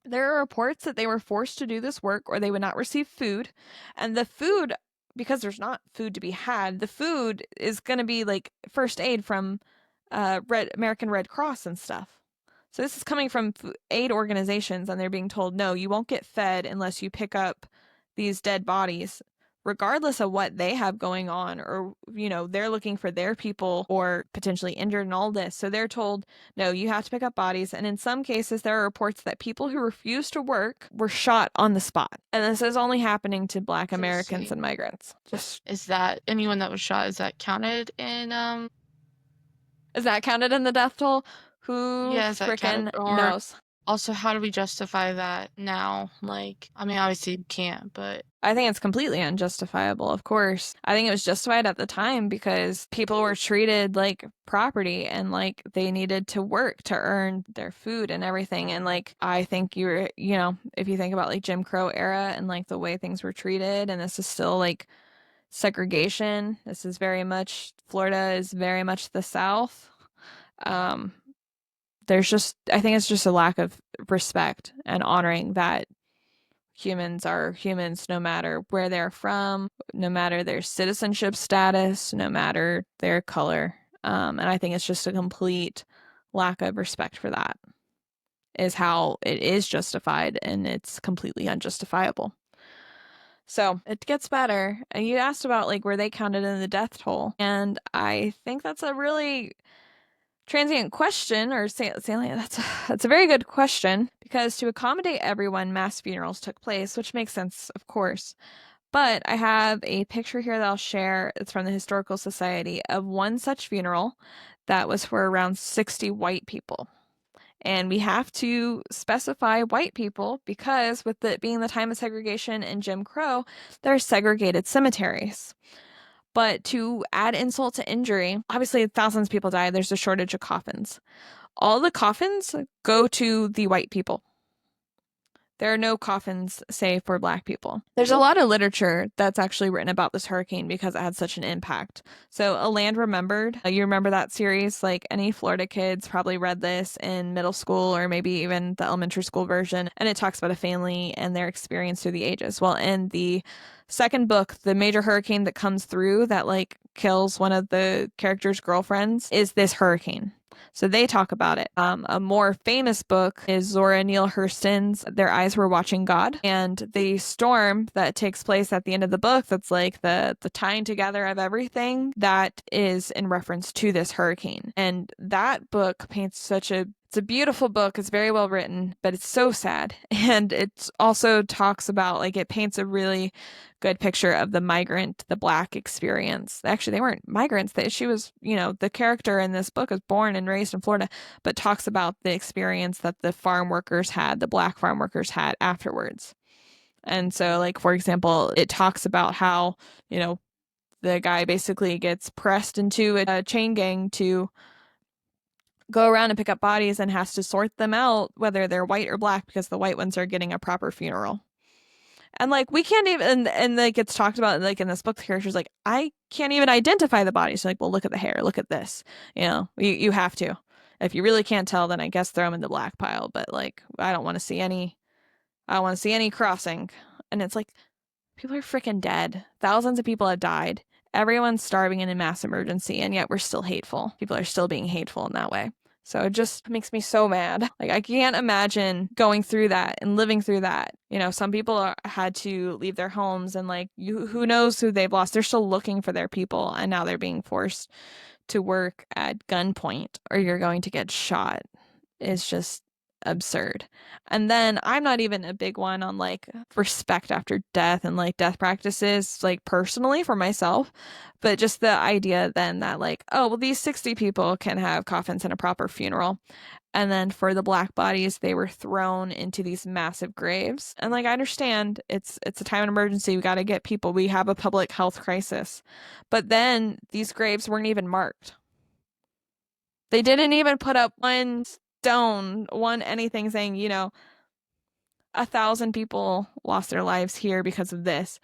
There are reports that they were forced to do this work or they would not receive food. And the food, because there's not food to be had, the food is going to be like first aid from American Red Cross and stuff. So this is coming from aid organizations, and they're being told, no, you won't get fed unless you pick up these dead bodies, regardless of what they have going on, or, they're looking for their people or potentially injured and all this. So they're told, no, you have to pick up bodies. And in some cases, there are reports that people who refused to work were shot on the spot. And this is only happening to Black Americans and migrants. Is that anyone that was shot, is that counted in Is that counted in the death toll? Who yeah, is that counted? frickin' Or knows? also, how do we justify that now? Like, I mean, obviously you can't, but I think it's completely unjustifiable, of course. I think it was justified at the time because people were treated like property and like they needed to work to earn their food and everything. And like, I think if you think about like Jim Crow era and like the way things were treated, and this is still like segregation, this is very much, Florida is very much the South. Um, I think it's just a lack of respect and honoring that humans are humans no matter where they're from, no matter their citizenship status, no matter their color. And I think it's just a complete lack of respect for that is how it is justified, and it's completely unjustifiable. So it gets better. And you asked about like were they counted in the death toll, and I think that's a really transient question, or salient. That's a very good question because to accommodate everyone, mass funerals took place, which makes sense, of course. But I have a picture here that I'll share. It's from the Historical Society of one such funeral that was for around 60 white people. And we have to specify white people because, with it being the time of segregation and Jim Crow, there are segregated cemeteries. But to add insult to injury, obviously thousands of people died. There's a shortage of coffins. All the coffins go to the white people. There are no coffins safe for Black people. There's a lot of literature that's actually written about this hurricane because it had such an impact. So, A Land Remembered, you remember that series? Like any Florida kids probably read this in middle school or maybe even the elementary school version. And it talks about a family and their experience through the ages. Well, in the second book, the major hurricane that comes through that like kills one of the characters' girlfriends is this hurricane. So they talk about it. A more famous book is Zora Neale Hurston's Their Eyes Were Watching God. And the storm that takes place at the end of the book, that's like the tying together of everything, that is in reference to this hurricane. And that book paints such a it's a beautiful book. It's very well written, but it's so sad. And it also talks about, like, it paints a really good picture of the migrant, the Black experience. Actually, they weren't migrants. She was, the character in this book was born and raised in Florida, but talks about the experience that the farm workers had, the Black farm workers had afterwards. And so, like, for example, it talks about how, the guy basically gets pressed into a chain gang to go around and pick up bodies and has to sort them out, whether they're white or Black, because the white ones are getting a proper funeral. And like we can't even and like it's talked about like in this book, the character's like, I can't even identify the bodies. Like, well, look at the hair, look at this. You have to. If you really can't tell, then I guess throw them in the black pile. But like I don't want to see any crossing. And it's like people are freaking dead. Thousands of people have died. Everyone's starving in a mass emergency, and yet we're still hateful. People are still being hateful in that way. So it just makes me so mad. Like, I can't imagine going through that and living through that. Some people had to leave their homes, and like, who knows who they've lost. They're still looking for their people, and now they're being forced to work at gunpoint or you're going to get shot. It's just absurd. And then I'm not even a big one on like respect after death and like death practices, like personally for myself, but just the idea then that like, oh, well, these 60 people can have coffins and a proper funeral. And then for the Black bodies, they were thrown into these massive graves. And like I understand it's a time of emergency. We got to get people. We have a public health crisis. But then these graves weren't even marked. They didn't even put up one stone, one anything saying, 1,000 people lost their lives here because of this.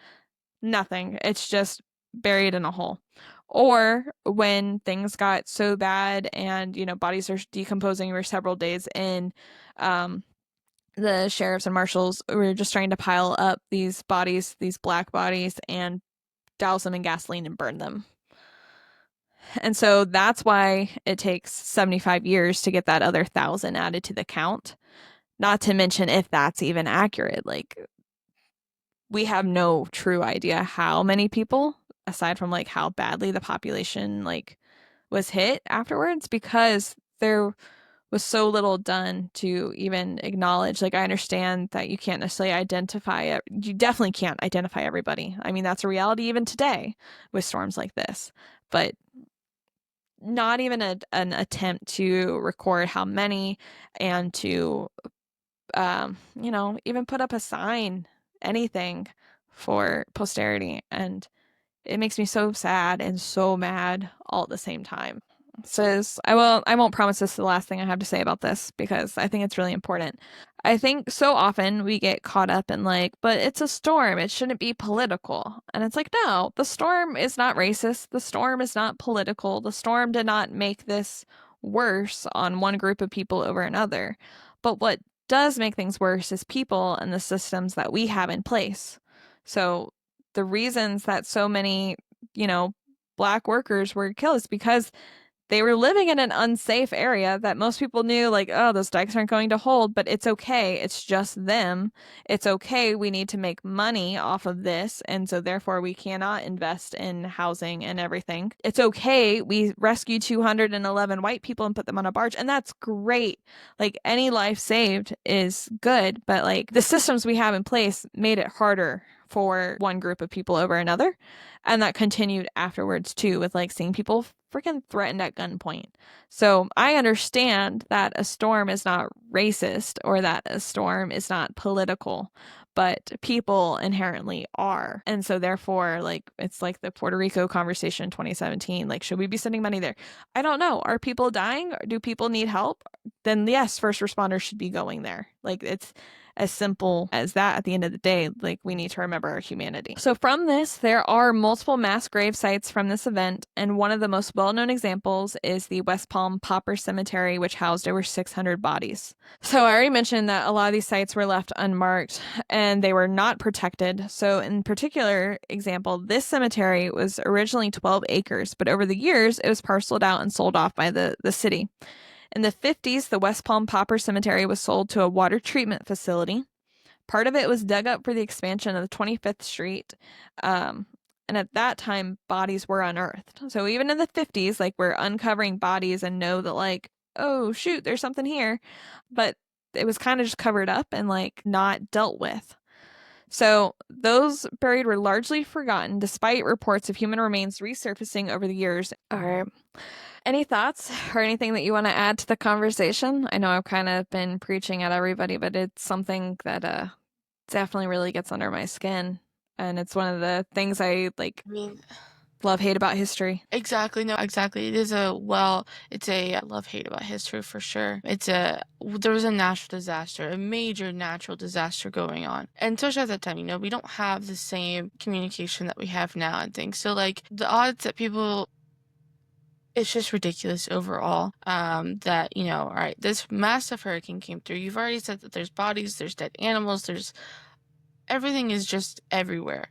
Nothing. It's just buried in a hole. Or when things got so bad and, bodies are decomposing, we're several days in, the sheriffs and marshals were just trying to pile up these bodies, these Black bodies, and douse them in gasoline and burn them. And so that's why it takes 75 years to get that other 1,000 added to the count. Not to mention if that's even accurate. Like, we have no true idea how many people, aside from like how badly the population like was hit afterwards, because there was so little done to even acknowledge. Like, I understand that you can't necessarily identify it. You definitely can't identify everybody. I mean, that's a reality even today with storms like this. But not even an attempt to record how many and to, even put up a sign, anything for posterity. And it makes me so sad and so mad all at the same time. Says I won't promise this is the last thing I have to say about this because I think it's really important. I think so often we get caught up in like, but it's a storm, it shouldn't be political. And it's like, no, the storm is not racist, the storm is not political, the storm did not make this worse on one group of people over another. But what does make things worse is people and the systems that we have in place. So the reasons that so many, Black workers were killed is because they were living in an unsafe area that most people knew, like, oh, those dikes aren't going to hold, but it's okay. It's just them. It's okay. We need to make money off of this. And so, therefore, we cannot invest in housing and everything. It's okay. We rescue 211 white people and put them on a barge. And that's great. Like, any life saved is good. But, like, the systems we have in place made it harder for one group of people over another. And that continued afterwards too, with like seeing people freaking threatened at gunpoint. So I understand that a storm is not racist or that a storm is not political, but people inherently are. And so therefore, like, it's like the Puerto Rico conversation in 2017. Like, should we be sending money there? I don't know. Are people dying? Do people need help? Then yes, first responders should be going there. Like, as simple as that at the end of the day. Like, we need to remember our humanity. So from this, there are multiple mass grave sites from this event, and one of the most well-known examples is the West Palm Pauper Cemetery, which housed over 600 bodies. So I already mentioned that a lot of these sites were left unmarked and they were not protected. So in particular example, this cemetery was originally 12 acres, but over the years it was parceled out and sold off by the city. In the 50s, the West Palm Pauper Cemetery was sold to a water treatment facility. Part of it was dug up for the expansion of 25th Street. And at that time, bodies were unearthed. So even in the 50s, like, we're uncovering bodies and know that, like, oh, shoot, there's something here. But it was kind of just covered up and, like, not dealt with. So those buried were largely forgotten despite reports of human remains resurfacing over the years. All right. Any thoughts or anything that you want to add to the conversation? I know I've kind of been preaching at everybody, but it's something that definitely really gets under my skin. And it's one of the things I like I mean, love hate about history. exactly. No, exactly. It's a love-hate about history for sure. There was a natural disaster, a major natural disaster going on. And especially at that time, we don't have the same communication that we have now and things. So, like, the odds that people, it's just ridiculous overall, that, all right, this massive hurricane came through. You've already said that there's bodies, there's dead animals, everything is just everywhere.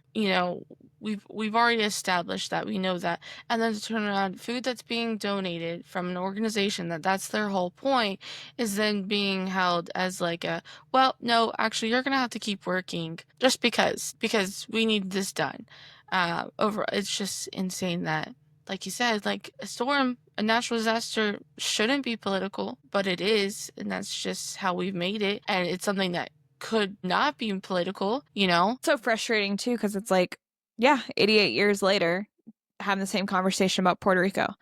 We've already established that. We know that. And then to turn around, food that's being donated from an organization that's their whole point is then being held as like well, no, actually, you're gonna have to keep working just because we need this done. It's just insane that, like you said, like a natural disaster shouldn't be political, but it is, and that's just how we've made it. And it's something that could not be political. So frustrating too, because it's like, yeah, 88 years later, having the same conversation about Puerto Rico.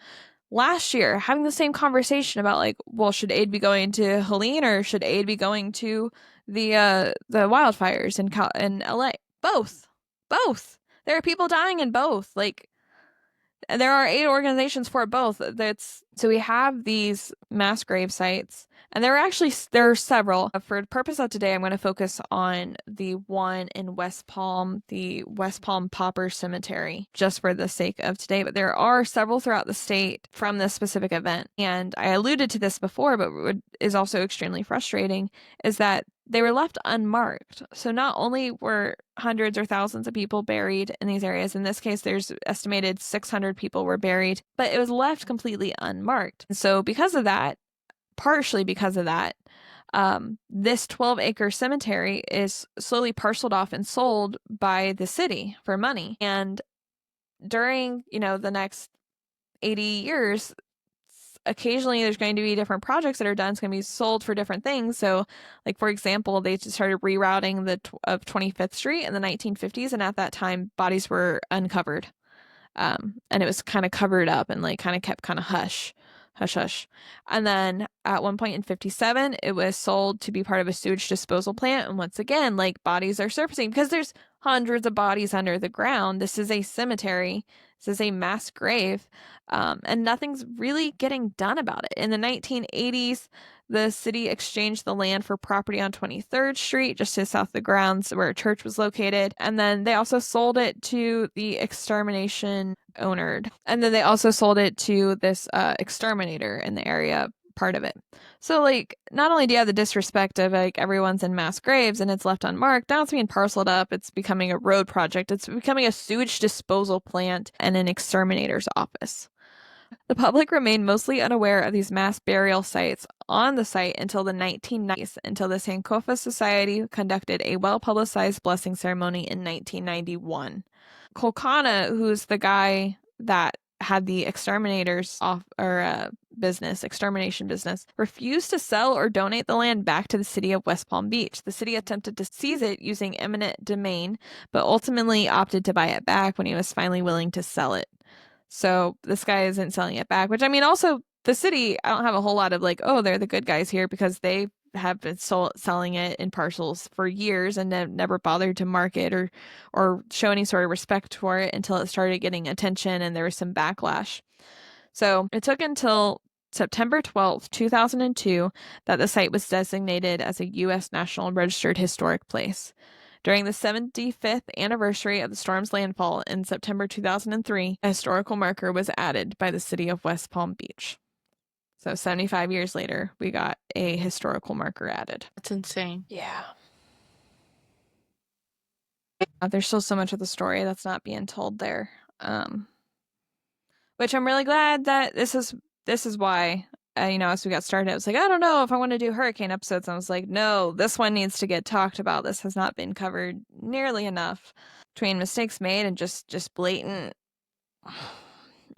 Last year, having the same conversation about, like, well, should aid be going to Helene or should aid be going to the wildfires in LA? Both. There are people dying in both. Like, there are aid organizations for both. So we have these mass grave sites, and there are several. For the purpose of today, I'm going to focus on the one in West Palm, the West Palm Pauper Cemetery, just for the sake of today. But there are several throughout the state from this specific event, and I alluded to this before, but what is also extremely frustrating is that they were left unmarked. So not only were hundreds or thousands of people buried in these areas, in this case, there's estimated 600 people were buried, but it was left completely unmarked. And so partially because of that, this 12-acre cemetery is slowly parceled off and sold by the city for money. And during, the next 80 years, occasionally there's going to be different projects that are done. It's going to be sold for different things. So, like, for example, they just started rerouting of 25th Street in the 1950s, and at that time, bodies were uncovered, and it was kind of covered up and, like, kind of kept kind of hush. And then at one point in 57, it was sold to be part of a sewage disposal plant. And once again, like, bodies are surfacing because there's hundreds of bodies under the ground. This is a cemetery. This is a mass grave. And nothing's really getting done about it. In the 1980s, the city exchanged the land for property on 23rd Street, just to the south of the grounds where a church was located. And then they also sold it to the extermination owner. And then they also sold it to this exterminator in the area, part of it. So, like, not only do you have the disrespect of, like, everyone's in mass graves and it's left unmarked, now it's being parceled up, it's becoming a road project, it's becoming a sewage disposal plant and an exterminator's office. The public remained mostly unaware of these mass burial sites on the site until the 1990s, until the Sankofa Society conducted a well-publicized blessing ceremony in 1991. Kolkana, who's the guy that had the extermination business, refused to sell or donate the land back to the city of West Palm Beach. The city attempted to seize it using eminent domain, but ultimately opted to buy it back when he was finally willing to sell it. So this guy isn't selling it back, which, I mean, also the city, I don't have a whole lot of, like, oh, they're the good guys here, because they have been selling it in parcels for years and never bothered to market or show any sort of respect for it until it started getting attention and there was some backlash. So it took until September 12th, 2002, that the site was designated as a U.S. National Registered Historic Place. During the 75th anniversary of the storm's landfall in September 2003, a historical marker was added by the city of West Palm Beach. So 75 years later, we got a historical marker added. That's insane. Yeah. There's still so much of the story that's not being told there. Which I'm really glad that this is why, as we got started, I was like, I don't know if I want to do hurricane episodes. And I was like, no, this one needs to get talked about. This has not been covered nearly enough between mistakes made and just blatant.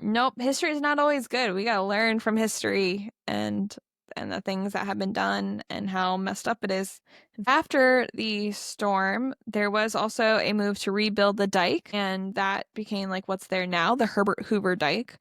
Nope, history is not always good. We got to learn from history and the things that have been done and how messed up it is. After the storm, there was also a move to rebuild the dike, and that became like what's there now, the Herbert Hoover Dike.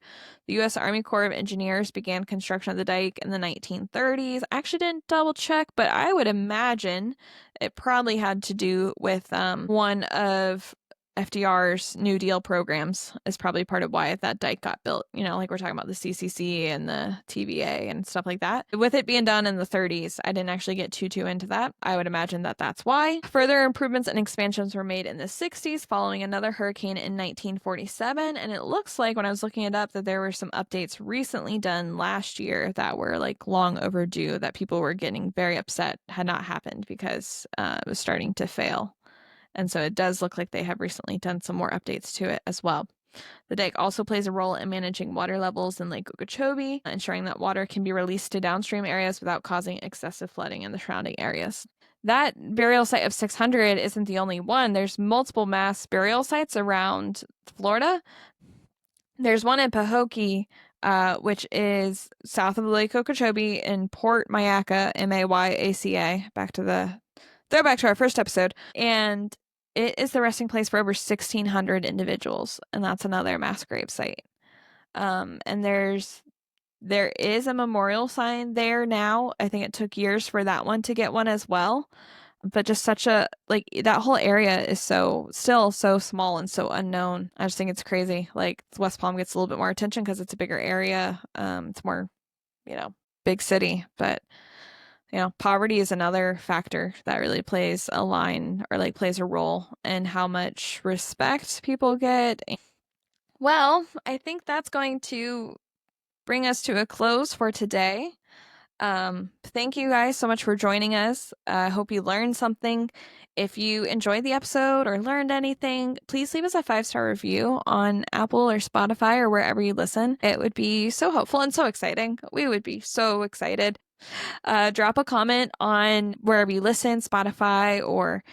The U.S. Army Corps of Engineers began construction of the dike in the 1930s. I actually didn't double check, but I would imagine it probably had to do with one of FDR's New Deal programs is probably part of why that dike got built. Like we're talking about the CCC and the TVA and stuff like that. With it being done in the 30s, I didn't actually get too into that. I would imagine that that's why. Further improvements and expansions were made in the 60s following another hurricane in 1947. And it looks like when I was looking it up that there were some updates recently done last year that were like long overdue that people were getting very upset had not happened because it was starting to fail. And so it does look like they have recently done some more updates to it as well. The dike also plays a role in managing water levels in Lake Okeechobee, ensuring that water can be released to downstream areas without causing excessive flooding in the surrounding areas. That burial site of 600 isn't the only one. There's multiple mass burial sites around Florida. There's one in Pahokee, which is south of Lake Okeechobee in Port Mayaca, Mayaka. Back to our first episode. And it is the resting place for over 1,600 individuals, and that's another mass grave site. And there is a memorial sign there now. I think it took years for that one to get one as well. But just such a, like, that whole area is still so small and so unknown. I just think it's crazy. Like, West Palm gets a little bit more attention because it's a bigger area. It's more, big city. But, poverty is another factor that really plays a role in how much respect people get. Well, I think that's going to bring us to a close for today. Thank you guys so much for joining us. I hope you learned something. If you enjoyed the episode or learned anything, please leave us a 5-star review on Apple or Spotify or wherever you listen. It would be so helpful and so exciting. We would be so excited. Drop a comment on wherever you listen, Spotify or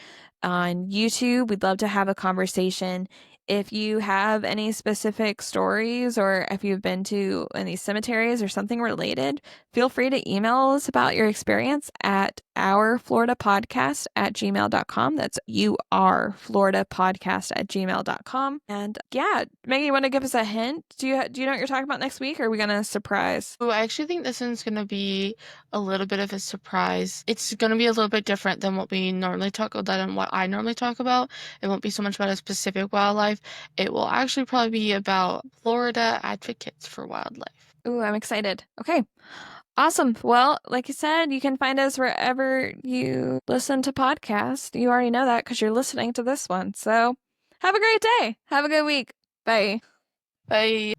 on YouTube. We'd love to have a conversation. If you have any specific stories or if you've been to any cemeteries or something related, feel free to email us about your experience at ourfloridapodcast@gmail.com. That's ourfloridapodcast@gmail.com. And yeah, Maggie, you want to give us a hint? Do you know what you're talking about next week, or are we going to surprise? Oh, I actually think this one's going to be a little bit of a surprise. It's going to be a little bit different than what we normally talk about and what I normally talk about. It won't be so much about a specific wildlife. It will actually probably be about Florida advocates for wildlife. Ooh, I'm excited. Okay. Awesome. Well, like you said, you can find us wherever you listen to podcasts. You already know that because you're listening to this one. So have a great day. Have a good week. Bye. Bye.